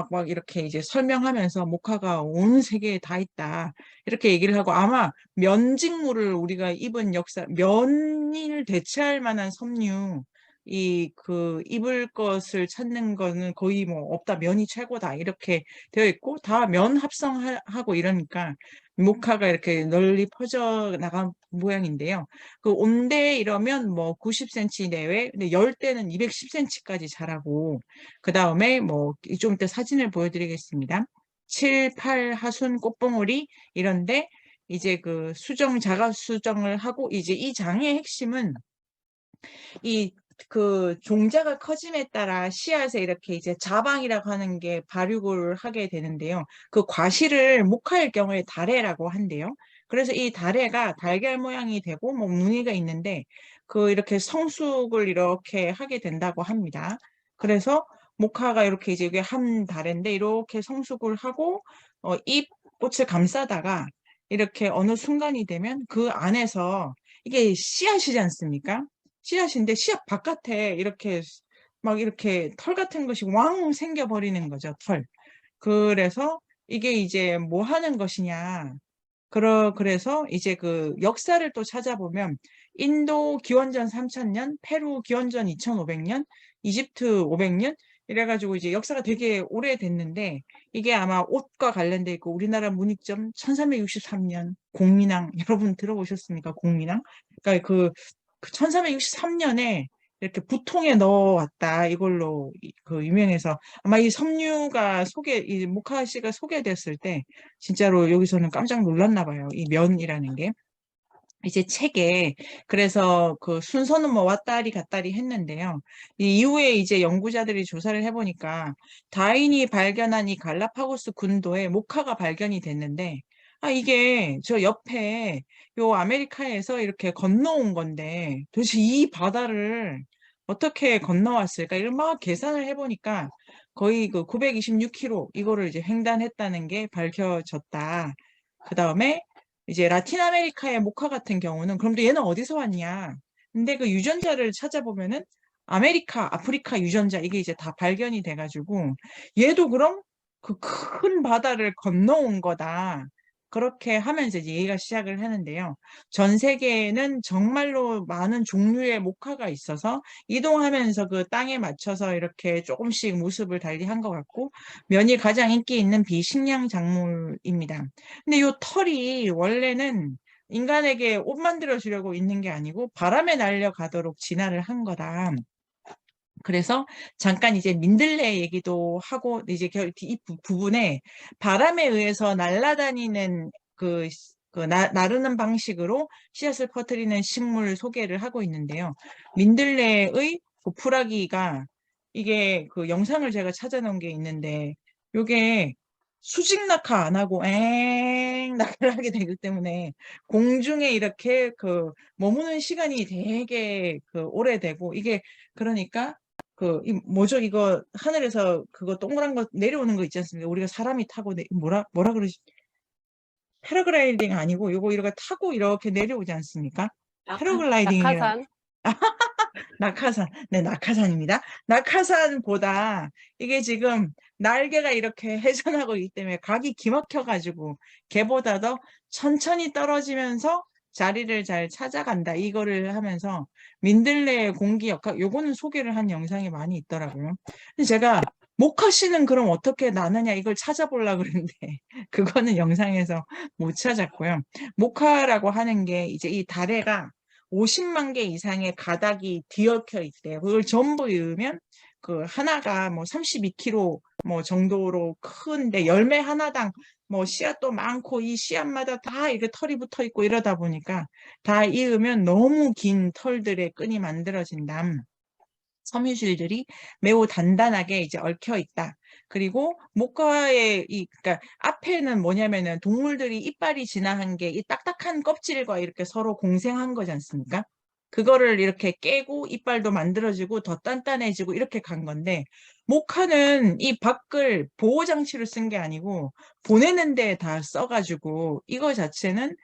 막 이렇게 이제 설명하면서 모카가 온 세계에 다 있다 이렇게 얘기를 하고 아마 면직물을 우리가 입은 역사 면을 대체할 만한 섬유 입을 것을 찾는 거는 거의 뭐 없다, 면이 최고다, 이렇게 되어 있고, 다 면 합성하고 이러니까, 모카가 이렇게 널리 퍼져 나간 모양인데요. 그 온대 이러면 뭐 90cm 내외, 근데 열대는 210cm까지 자라고, 그 다음에 뭐, 좀 이따 사진을 보여드리겠습니다. 7, 8 하순 꽃봉오리, 이런데, 이제 그 자가 수정을 하고, 이제 이 장의 핵심은, 그 종자가 커짐에 따라 씨앗에 이렇게 이제 자방이라고 하는 게 발육을 하게 되는데요. 그 과실을 목화일 경우에 다래라고 한대요. 그래서 이 다래가 달걀 모양이 되고 뭐 무늬가 있는데 그 이렇게 성숙을 이렇게 하게 된다고 합니다. 그래서 목화가 이렇게 이제 이게 한 다래인데 이렇게 성숙을 하고 잎 꽃을 감싸다가 이렇게 어느 순간이 되면 그 안에서 이게 씨앗이지 않습니까? 씨앗인데 씨앗 바깥에 이렇게 막 이렇게 털 같은 것이 왕 생겨버리는 거죠, 털. 그래서 이게 이제 뭐 하는 것이냐. 그래서 이제 그 역사를 또 찾아보면 인도 기원전 3000년, 페루 기원전 2500년, 이집트 500년 이래가지고 이제 역사가 되게 오래됐는데 이게 아마 옷과 관련돼 있고 우리나라 문익점 1363년 공민왕 여러분 들어보셨습니까? 공민왕? 그러니까 그 1363년에 이렇게 부통에 넣어왔다 이걸로 그 유명해서 아마 이 섬유가 이 모카 씨가 소개됐을 때 진짜로 여기서는 깜짝 놀랐나 봐요. 이 면이라는 게. 이제 책에 그래서 그 순서는 뭐 왔다리 갔다리 했는데요. 이 이후에 이제 연구자들이 조사를 해보니까 다인이 발견한 이 갈라파고스 군도에 모카가 발견이 됐는데 이게 저 옆에 요 아메리카에서 이렇게 건너온 건데 도대체 이 바다를 어떻게 건너왔을까? 이걸 막 계산을 해보니까 거의 그 926km 이거를 이제 횡단했다는 게 밝혀졌다. 그 다음에 이제 라틴 아메리카의 모카 같은 경우는 그럼 또 얘는 어디서 왔냐? 근데 그 유전자를 찾아보면은 아메리카, 아프리카 유전자 이게 이제 다 발견이 돼가지고 얘도 그럼 그 큰 바다를 건너온 거다. 그렇게 하면서 이제 얘기가 시작을 하는데요. 전 세계에는 정말로 많은 종류의 목화가 있어서 이동하면서 그 땅에 맞춰서 이렇게 조금씩 모습을 달리한 것 같고, 면이 가장 인기 있는 비식량 작물입니다. 근데 이 털이 원래는 인간에게 옷 만들어 주려고 있는 게 아니고 바람에 날려가도록 진화를 한 거다. 그래서 잠깐 이제 민들레 얘기도 하고, 이제 이 부분에 바람에 의해서 날아다니는 나르는 방식으로 씨앗을 퍼뜨리는 식물 소개를 하고 있는데요. 민들레의 보풀하기가, 이게 그 영상을 제가 찾아놓은 게 있는데, 요게 수직 낙하 안 하고 엥 낙하를 하게 되기 때문에 공중에 이렇게 머무는 시간이 되게 오래되고, 이게 그러니까 뭐죠? 이거 하늘에서 그거 동그란 거 내려오는 거 있지 않습니까? 우리가 사람이 타고 뭐라 그러지? 패러글라이딩 아니고 요거 이렇게 타고 이렇게 내려오지 않습니까? 패러글라이딩이라 낙하산. 낙하산. 네, 낙하산입니다. 낙하산보다 이게 지금 날개가 이렇게 회전하고 있기 때문에 각이 기막혀가지고 걔보다 더 천천히 떨어지면서 자리를 잘 찾아간다. 이거를 하면서 민들레의 공기 역학, 요거는 소개를 한 영상이 많이 있더라고요. 근데 제가 목화 씨는 그럼 어떻게 나느냐 이걸 찾아보려고 그랬는데 그거는 영상에서 못 찾았고요. 목화라고 하는 게 이제 이 다래가 50만 개 이상의 가닥이 뒤엉켜 있대요. 그걸 전부 이으면 그 하나가 뭐 32kg 뭐 정도로 큰데, 열매 하나당 뭐 씨앗도 많고 이 씨앗마다 다 이렇게 털이 붙어 있고 이러다 보니까 다 이으면 너무 긴 털들의 끈이 만들어진다. 섬유질들이 매우 단단하게 이제 얽혀 있다. 그리고 목화의 그러니까 앞에는 뭐냐면은 동물들이 이빨이 진화한 게 이 딱딱한 껍질과 이렇게 서로 공생한 거지 않습니까? 그거를 이렇게 깨고 이빨도 만들어지고 더 단단해지고 이렇게 간 건데, 목화는 이 밖을 보호 장치로 쓴 게 아니고 보내는 데 다 써가지고 이거 자체는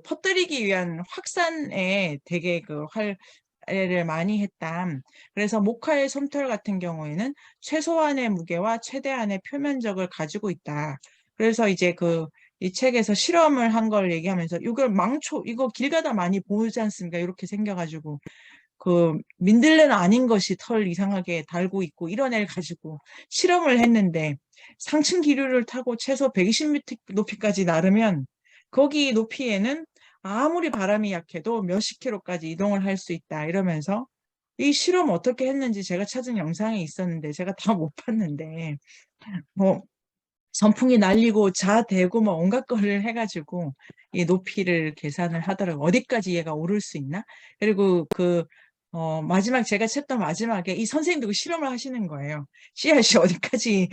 퍼뜨리기 위한 확산에 되게 활을 많이 했다. 그래서 목화의 솜털 같은 경우에는 최소한의 무게와 최대한의 표면적을 가지고 있다. 그래서 이제 이 책에서 실험을 한 걸 얘기하면서 이걸 이거 길 가다 많이 보지 않습니까? 이렇게 생겨가지고 민들레는 아닌 것이 털 이상하게 달고 있고 이런 애를 가지고 실험을 했는데, 상층 기류를 타고 최소 120m 높이까지 나르면 거기 높이에는 아무리 바람이 약해도 몇십 킬로까지 이동을 할 수 있다. 이러면서 이 실험 어떻게 했는지 제가 찾은 영상이 있었는데 제가 다 못 봤는데, 뭐 선풍기 날리고 자대고 뭐 온갖 거를 해가지고 이 높이를 계산을 하더라고요. 어디까지 얘가 오를 수 있나? 그리고 마지막 제가 챕터 마지막에 이 선생님도 실험을 하시는 거예요. 씨앗이 어디까지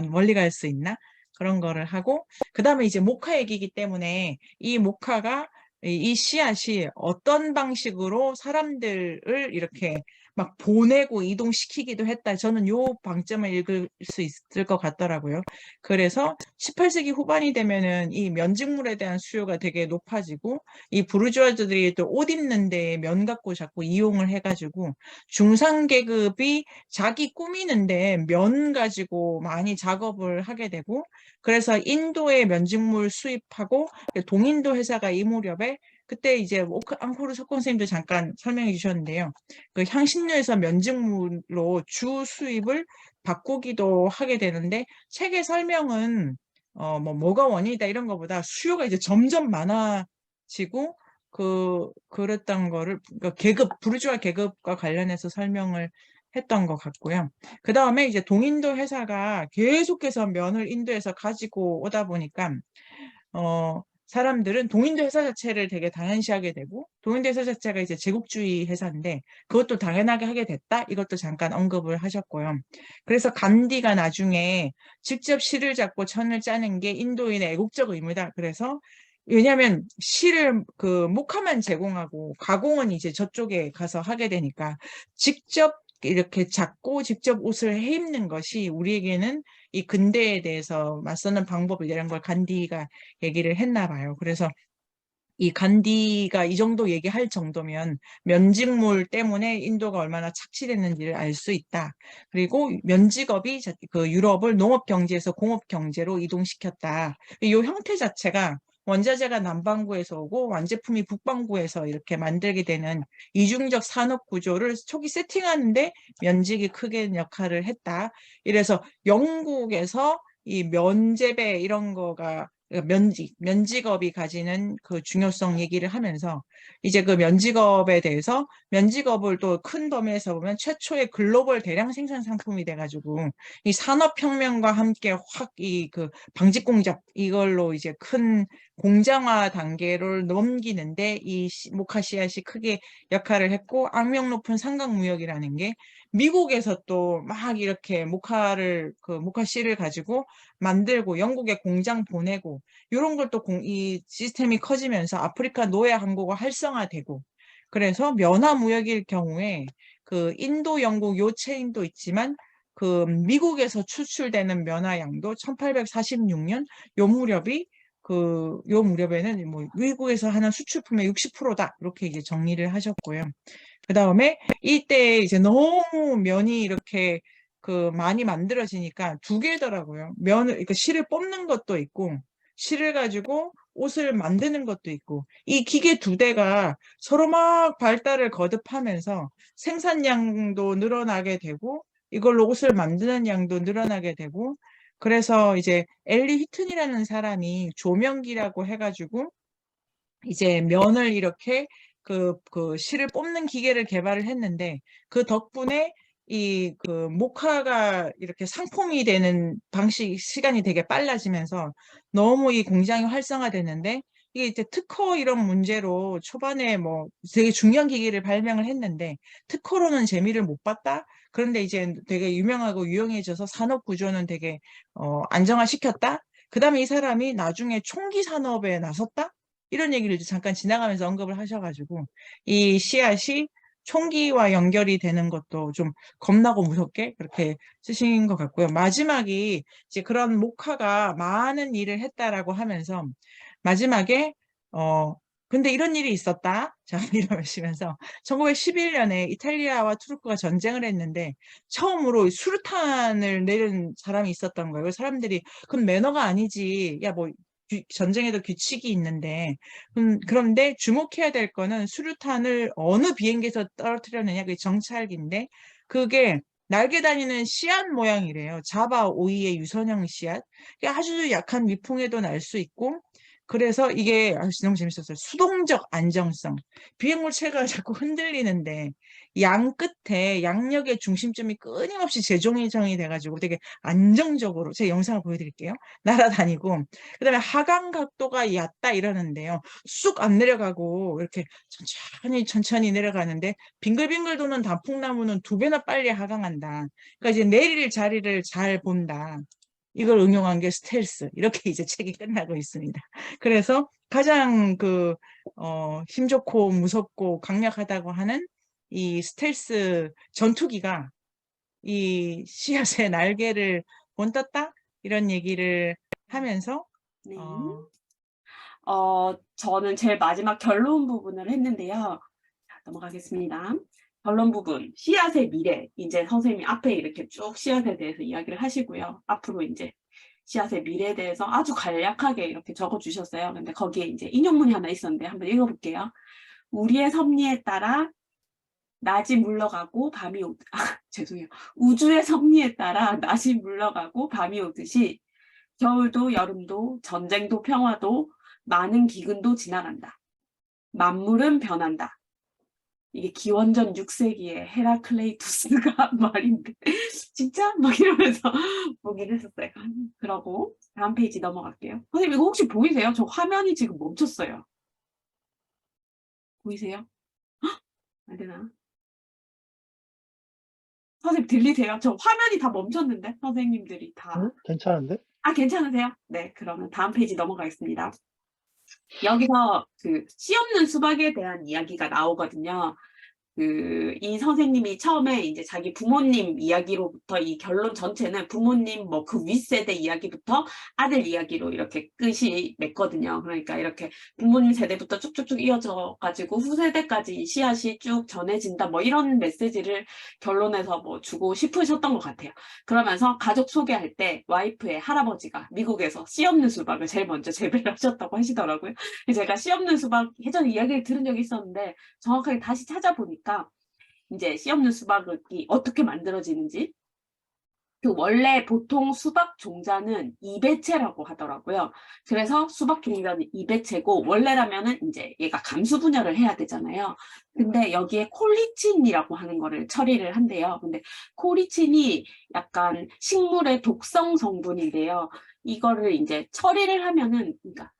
멀리 갈 수 있나? 그런 거를 하고, 그 다음에 이제 목화 얘기이기 때문에 이 목화가 이 씨앗이 어떤 방식으로 사람들을 이렇게 막 보내고 이동시키기도 했다. 저는 요 방점을 읽을 수 있을 것 같더라고요. 그래서 18세기 후반이 되면은 이 면직물에 대한 수요가 되게 높아지고, 이 부르주아들이 또 옷 입는 데 면 갖고 자꾸 이용을 해가지고 중상계급이 자기 꾸미는데 면 가지고 많이 작업을 하게 되고, 그래서 인도의 면직물 수입하고 동인도 회사가 이 무렵에, 그때 이제 앙코르 석권 선생님도 잠깐 설명해 주셨는데요. 향신료에서 면직물로 주 수입을 바꾸기도 하게 되는데, 책의 설명은 뭐가 원인이다 이런 것보다 수요가 이제 점점 많아지고 그랬던 거를 부르주아 계급과 관련해서 설명을 했던 것 같고요. 그 다음에 이제 동인도 회사가 계속해서 면을 인도에서 가지고 오다 보니까 사람들은 동인도 회사 자체를 되게 당연시하게 되고, 동인도 회사 자체가 이제 제국주의 회사인데 그것도 당연하게 하게 됐다. 이것도 잠깐 언급을 하셨고요. 그래서 간디가 나중에 직접 실을 잡고 천을 짜는 게 인도인의 애국적 의무다. 그래서 왜냐하면 실을 목화만 제공하고 가공은 이제 저쪽에 가서 하게 되니까 직접 이렇게 잡고 직접 옷을 해 입는 것이 우리에게는 이 근대에 대해서 맞서는 방법을, 이런 걸 간디가 얘기를 했나 봐요. 그래서 이 간디가 이 정도 얘기할 정도면 면직물 때문에 인도가 얼마나 착취됐는지를 알 수 있다. 그리고 면직업이 그 유럽을 농업 경제에서 공업 경제로 이동시켰다. 이 형태 자체가 원자재가 남반구에서 오고 완제품이 북반구에서 이렇게 만들게 되는 이중적 산업 구조를 초기 세팅하는데 면직이 크게 역할을 했다. 이래서 영국에서 이 면재배 이런 거가 면직업이 가지는 그 중요성 얘기를 하면서 이제 그 면직업에 대해서 면직업을 또 큰 범위에서 보면 최초의 글로벌 대량 생산 상품이 돼가지고 이 산업혁명과 함께 확 이 그 방직공작 이걸로 이제 큰 공장화 단계를 넘기는데 이 모카 씨앗이 크게 역할을 했고 악명 높은 삼각무역이라는 게 미국에서 또 막 이렇게 모카 씨를 가지고 만들고 영국에 공장 보내고 이런 걸 또 이 시스템이 커지면서 아프리카 노예 항구가 활성화되고 그래서 면화 무역일 경우에 그 인도, 영국 요 체인도 있지만 그 미국에서 추출되는 면화 양도 1846년 요 무렵이 요 무렵에는 뭐 미국에서 하는 수출품의 60%다 이렇게 이제 정리를 하셨고요. 그 다음에 이때 이제 너무 면이 이렇게 많이 만들어지니까 두 개더라고요. 그러니까 실을 뽑는 것도 있고 실을 가지고 옷을 만드는 것도 있고 이 기계 두 대가 서로 막 발달을 거듭하면서 생산량도 늘어나게 되고 이걸로 옷을 만드는 양도 늘어나게 되고 그래서 이제 엘리 휘튼이라는 사람이 조명기라고 해가지고 이제 면을 이렇게 실을 뽑는 기계를 개발을 했는데 그 덕분에 모카가 이렇게 상품이 되는 시간이 되게 빨라지면서 너무 이 공장이 활성화됐는데 이게 이제 특허 이런 문제로 초반에 뭐 되게 중요한 기기를 발명을 했는데 특허로는 재미를 못 봤다? 그런데 이제 되게 유명하고 유용해져서 산업 구조는 되게 안정화시켰다? 그 다음에 이 사람이 나중에 총기 산업에 나섰다? 이런 얘기를 이제 잠깐 지나가면서 언급을 하셔가지고 이 씨앗이 총기와 연결이 되는 것도 좀 겁나고 무섭게 그렇게 쓰신 것 같고요. 마지막이 이제 그런 모카가 많은 일을 했다라고 하면서 마지막에 근데 이런 일이 있었다. 자, 이러시면서 1911년에 이탈리아와 투르크가 전쟁을 했는데 처음으로 수류탄을 내린 사람이 있었던 거예요. 사람들이 그건 매너가 아니지. 야, 뭐 전쟁에도 규칙이 있는데 그런데 주목해야 될 거는 수류탄을 어느 비행기에서 떨어뜨렸느냐 그게 정찰기인데 그게 날개 다니는 씨앗 모양이래요. 자바 오이의 유선형 씨앗. 아주 약한 미풍에도 날 수 있고 그래서 이게 너무 재밌었어요. 수동적 안정성. 비행물체가 자꾸 흔들리는데 양 끝에 양력의 중심점이 끊임없이 재정이 돼가지고 되게 안정적으로 제 영상을 보여드릴게요. 날아다니고 그다음에 하강 각도가 얕다 이러는데요. 쑥 안 내려가고 이렇게 천천히 내려가는데 빙글빙글 도는 단풍나무는 2배나 빨리 하강한다. 그러니까 이제 내릴 자리를 잘 본다. 이걸 응용한 게 스텔스. 이렇게 이제 책이 끝나고 있습니다. 그래서 가장 힘 좋고 무섭고 강력하다고 하는 이 스텔스 전투기가 이 씨앗의 날개를 본떴다? 이런 얘기를 하면서 네. 저는 제일 마지막 결론 부분을 했는데요. 자, 넘어가겠습니다. 결론 부분, 씨앗의 미래. 이제 선생님이 앞에 이렇게 쭉 씨앗에 대해서 이야기를 하시고요. 앞으로 이제 씨앗의 미래에 대해서 아주 간략하게 이렇게 적어주셨어요. 근데 거기에 이제 인용문이 하나 있었는데 한번 읽어볼게요. 우리의 섭리에 따라 낮이 물러가고 밤이 죄송해요. 우주의 섭리에 따라 낮이 물러가고 밤이 오듯이 겨울도 여름도 전쟁도 평화도 많은 기근도 지나간다. 만물은 변한다. 이게 기원전 6세기의 헤라클레이토스가 말인데 진짜? 막 이러면서 보긴 했었어요. 그러고 다음 페이지 넘어갈게요. 선생님 이거 혹시 보이세요? 저 화면이 지금 멈췄어요. 보이세요? 헉, 안 되나? 선생님 들리세요? 저 화면이 다 멈췄는데 선생님들이 다. 괜찮은데? 아 괜찮으세요? 네, 그러면 다음 페이지 넘어가겠습니다. 여기서 씨 없는 수박에 대한 이야기가 나오거든요. 이 선생님이 처음에 이제 자기 부모님 이야기로부터 이 결론 전체는 부모님 뭐 그 윗세대 이야기부터 아들 이야기로 이렇게 끝이 맺거든요. 그러니까 이렇게 부모님 세대부터 쭉쭉쭉 이어져 가지고 후세대까지 씨앗이 쭉 전해진다 뭐 이런 메시지를 결론에서 뭐 주고 싶으셨던 것 같아요. 그러면서 가족 소개할 때 와이프의 할아버지가 미국에서 씨 없는 수박을 제일 먼저 재배를 하셨다고 하시더라고요. 제가 씨 없는 수박 예전에 이야기를 들은 적이 있었는데 정확하게 다시 찾아보니까 이제 씨 없는 수박이 어떻게 만들어지는지 그 원래 보통 수박 종자는 2배체라고 하더라고요. 그래서 수박 종자는 2배체고 원래라면은 이제 얘가 감수 분열을 해야 되잖아요. 근데 여기에 콜리친이라고 하는 거를 처리를 한대요. 근데 콜리친이 약간 식물의 독성 성분인데요. 이거를 이제 처리를 하면은 그러니까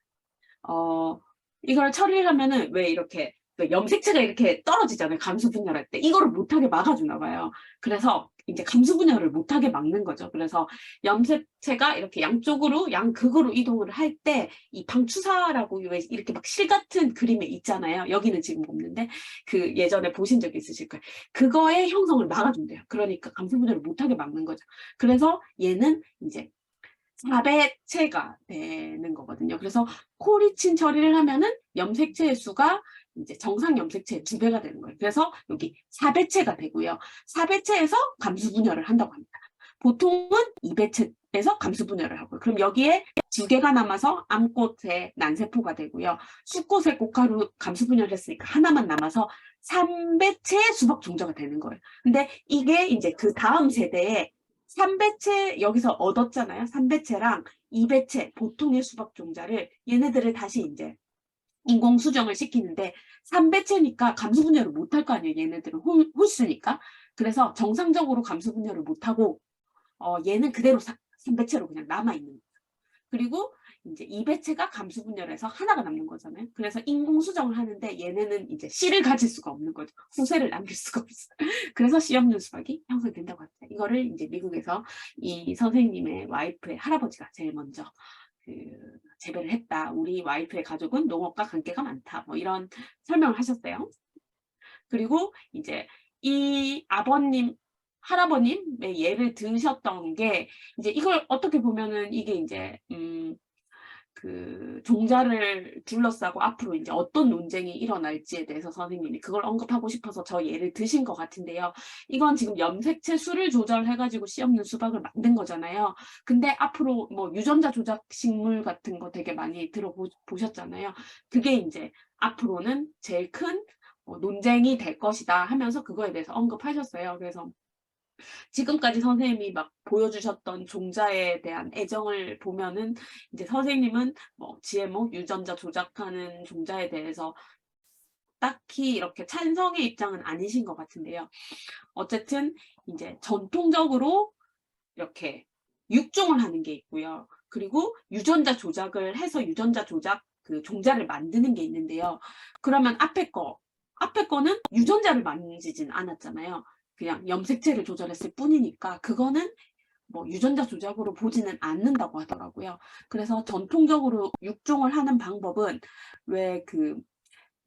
이걸 처리를 하면은 왜 이렇게 염색체가 이렇게 떨어지잖아요. 감수 분열할 때. 이거를 못하게 막아주나 봐요. 그래서 이제 감수 분열을 못하게 막는 거죠. 그래서 염색체가 이렇게 양쪽으로, 양극으로 이동을 할 때 이 방추사라고 왜 이렇게 막 실 같은 그림에 있잖아요. 여기는 지금 없는데 그 예전에 보신 적 있으실 거예요. 그거의 형성을 막아준대요. 그러니까 감수 분열을 못하게 막는 거죠. 그래서 얘는 이제 4배체가 되는 거거든요. 그래서 코리친 처리를 하면은 염색체의 수가 이제 정상 염색체의 2배가 되는 거예요. 그래서 여기 4배체가 되고요. 4배체에서 감수 분열을 한다고 합니다. 보통은 2배체에서 감수 분열을 하고요. 그럼 여기에 2개가 남아서 암꽃의 난세포가 되고요. 숫꽃의 꽃가루 감수 분열을 했으니까 하나만 남아서 3배체의 수박 종자가 되는 거예요. 근데 이게 이제 그 다음 세대에 3배체 여기서 얻었잖아요. 3배체랑 2배체 보통의 수박 종자를 얘네들을 다시 이제 인공 수정을 시키는데 3배체니까 감수 분열을 못할 거 아니에요. 얘네들은 홀수니까. 그래서 정상적으로 감수 분열을 못하고 얘는 그대로 3배체로 그냥 남아있는 거예요. 그리고 이제 2배체가 감수 분열해서 하나가 남는 거잖아요. 그래서 인공 수정을 하는데 얘네는 이제 씨를 가질 수가 없는 거죠. 후세를 남길 수가 없어요. 그래서 씨 없는 수박이 형성된다고 합니다. 이거를 이제 미국에서 이 선생님의 와이프의 할아버지가 제일 먼저 재배를 했다. 우리 와이프의 가족은 농업과 관계가 많다. 뭐 이런 설명을 하셨어요. 그리고 이제 이 아버님, 할아버님의 예를 드셨던 게 이제 이걸 어떻게 보면은 이게 이제 그 종자를 둘러싸고 앞으로 이제 어떤 논쟁이 일어날지에 대해서 선생님이 그걸 언급하고 싶어서 저 예를 드신 것 같은데요. 이건 지금 염색체 수를 조절해가지고 씨 없는 수박을 만든 거잖아요. 근데 앞으로 뭐 유전자 조작 식물 같은 거 되게 많이 들어보셨잖아요. 그게 이제 앞으로는 제일 큰 논쟁이 될 것이다 하면서 그거에 대해서 언급하셨어요. 그래서 지금까지 선생님이 막 보여주셨던 종자에 대한 애정을 보면은 이제 선생님은 뭐 GMO 유전자 조작하는 종자에 대해서 딱히 이렇게 찬성의 입장은 아니신 것 같은데요. 어쨌든 이제 전통적으로 이렇게 육종을 하는 게 있고요. 그리고 유전자 조작을 해서 유전자 조작 그 종자를 만드는 게 있는데요. 그러면 앞에 거는 유전자를 만지진 않았잖아요. 그냥 염색체를 조절했을 뿐이니까 그거는 뭐 유전자 조작으로 보지는 않는다고 하더라고요. 그래서 전통적으로 육종을 하는 방법은 왜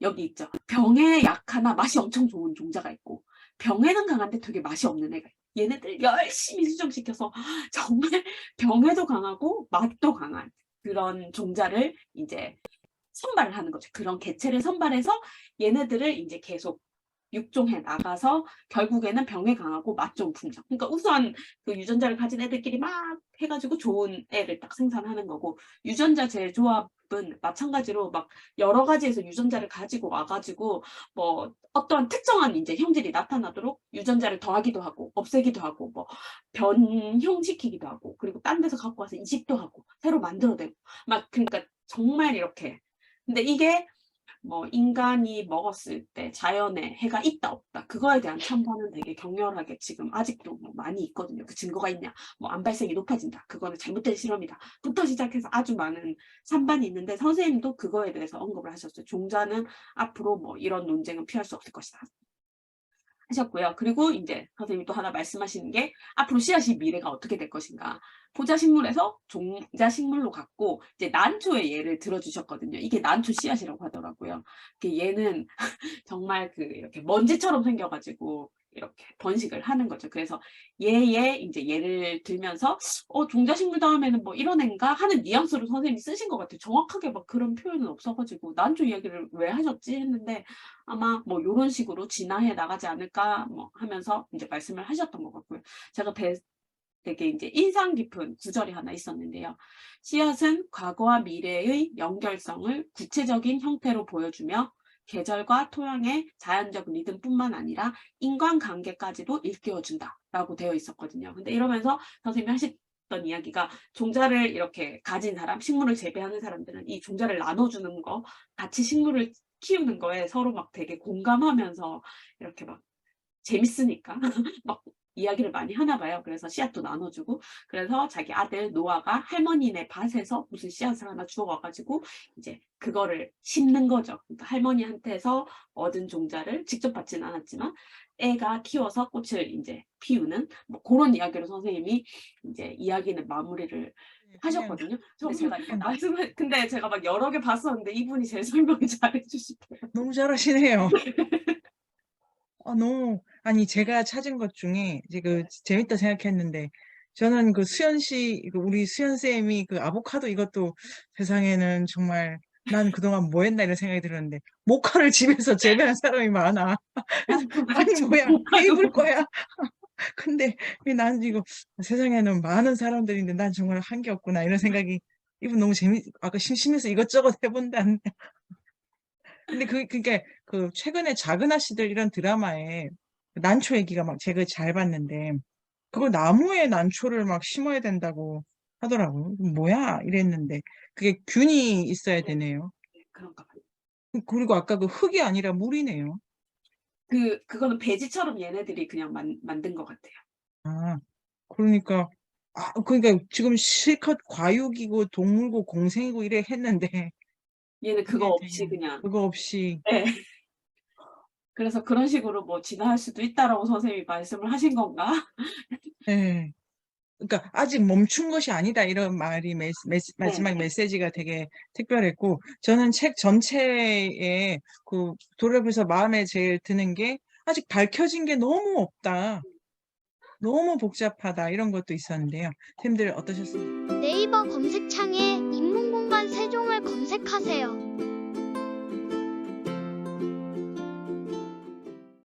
여기 있죠. 병에 약하나 맛이 엄청 좋은 종자가 있고 병에는 강한데 되게 맛이 없는 애가 있고 얘네들 열심히 수정시켜서 정말 병에도 강하고 맛도 강한 그런 종자를 이제 선발을 하는 거죠. 그런 개체를 선발해서 얘네들을 이제 계속 육종해 나가서 결국에는 병에 강하고 맛 좋은 품종. 그러니까 우선 그 유전자를 가진 애들끼리 막 해가지고 좋은 애를 딱 생산하는 거고 유전자 재조합은 마찬가지로 막 여러 가지에서 유전자를 가지고 와가지고 뭐 어떤 특정한 이제 형질이 나타나도록 유전자를 더하기도 하고 없애기도 하고 뭐 변형시키기도 하고 그리고 딴 데서 갖고 와서 이식도 하고 새로 만들어내고 막 그러니까 정말 이렇게 근데 이게 뭐 인간이 먹었을 때 자연에 해가 있다 없다 그거에 대한 찬반은 되게 격렬하게 지금 아직도 뭐 많이 있거든요. 그 증거가 있냐 뭐 암 발생이 높아진다 그거는 잘못된 실험이다 부터 시작해서 아주 많은 찬반이 있는데 선생님도 그거에 대해서 언급을 하셨어요. 종자는 앞으로 뭐 이런 논쟁은 피할 수 없을 것이다 하셨고요. 그리고 이제 선생님이 또 하나 말씀하시는 게 앞으로 씨앗이 미래가 어떻게 될 것인가. 포자식물에서 종자식물로 갔고 이제 난초의 예를 들어주셨거든요. 이게 난초 씨앗이라고 하더라고요. 얘는 정말 그 이렇게 먼지처럼 생겨가지고 이렇게 번식을 하는 거죠. 그래서 얘 이제 예를 들면서 종자식물 다음에는 뭐 이런 애인가 하는 뉘앙스로 선생님이 쓰신 것 같아요. 정확하게 막 그런 표현은 없어가지고 난초 이야기를 왜 하셨지 했는데 아마 뭐 이런 식으로 진화해 나가지 않을까 뭐 하면서 이제 말씀을 하셨던 것 같고요. 제가 되게 이제 인상 깊은 구절이 하나 있었는데요. 씨앗은 과거와 미래의 연결성을 구체적인 형태로 보여주며 계절과 토양의 자연적 리듬뿐만 아니라 인간관계까지도 일깨워준다라고 되어 있었거든요. 근데 이러면서 선생님이 하셨던 이야기가 종자를 이렇게 가진 사람, 식물을 재배하는 사람들은 이 종자를 나눠주는 거, 같이 식물을 키우는 거에 서로 막 되게 공감하면서 이렇게 막 재밌으니까 막 이야기를 많이 하나 봐요. 그래서 씨앗도 나눠주고 그래서 자기 아들 노아가 할머니네 밭에서 무슨 씨앗을 하나 주워와가지고 이제 그거를 심는 거죠. 그러니까 할머니한테서 얻은 종자를 직접 받지는 않았지만 애가 키워서 꽃을 이제 피우는 뭐 그런 이야기로 선생님이 이제 이야기는 마무리를 하셨거든요. 근데 제가 이거 근데 제가 막 여러 개 봤었는데 이분이 제일 설명을 잘해주시더라고요. 너무 잘하시네요. 아니, 제가 찾은 것 중에 이제 재밌다 생각했는데, 저는 그 우리 수연쌤이 그 아보카도 이것도 세상에는 정말 난 그동안 뭐 했나 이런 생각이 들었는데, 모카를 집에서 재배한 사람이 많아. 아니, 뭐야, 왜 입을 거야? 근데 난 이거 세상에는 많은 사람들인데 난 정말 한 게 없구나 이런 생각이 이분 너무 아까 심심해서 이것저것 해본다는데 근데 그러니까 그 최근에 작은 아씨들 이런 드라마에 난초 얘기가 막 제가 잘 봤는데 그걸 나무에 난초를 막 심어야 된다고 하더라고요. 뭐야 이랬는데 그게 균이 있어야 되네요. 그런가 봐요. 그리고 아까 그 흙이 아니라 물이네요. 그거는 배지처럼 얘네들이 그냥 만든 것 같아요. 아, 그러니까 지금 실컷 과육이고 동물고 공생이고 이래 했는데 얘는 그거 그게 없이 그냥. 그거 없이 네. 그래서 그런 식으로 뭐 진화할 수도 있다라고 선생님이 말씀을 하신 건가? 네. 그러니까 아직 멈춘 것이 아니다 이런 말이 마지막 네. 메시지가 되게 특별했고 저는 책 전체에 그 돌아보면서 마음에 제일 드는 게 아직 밝혀진 게 너무 없다. 너무 복잡하다 이런 것도 있었는데요. 쌤들 어떠셨어요? 네이버 검색창에 인문공간 세종을 검색하세요.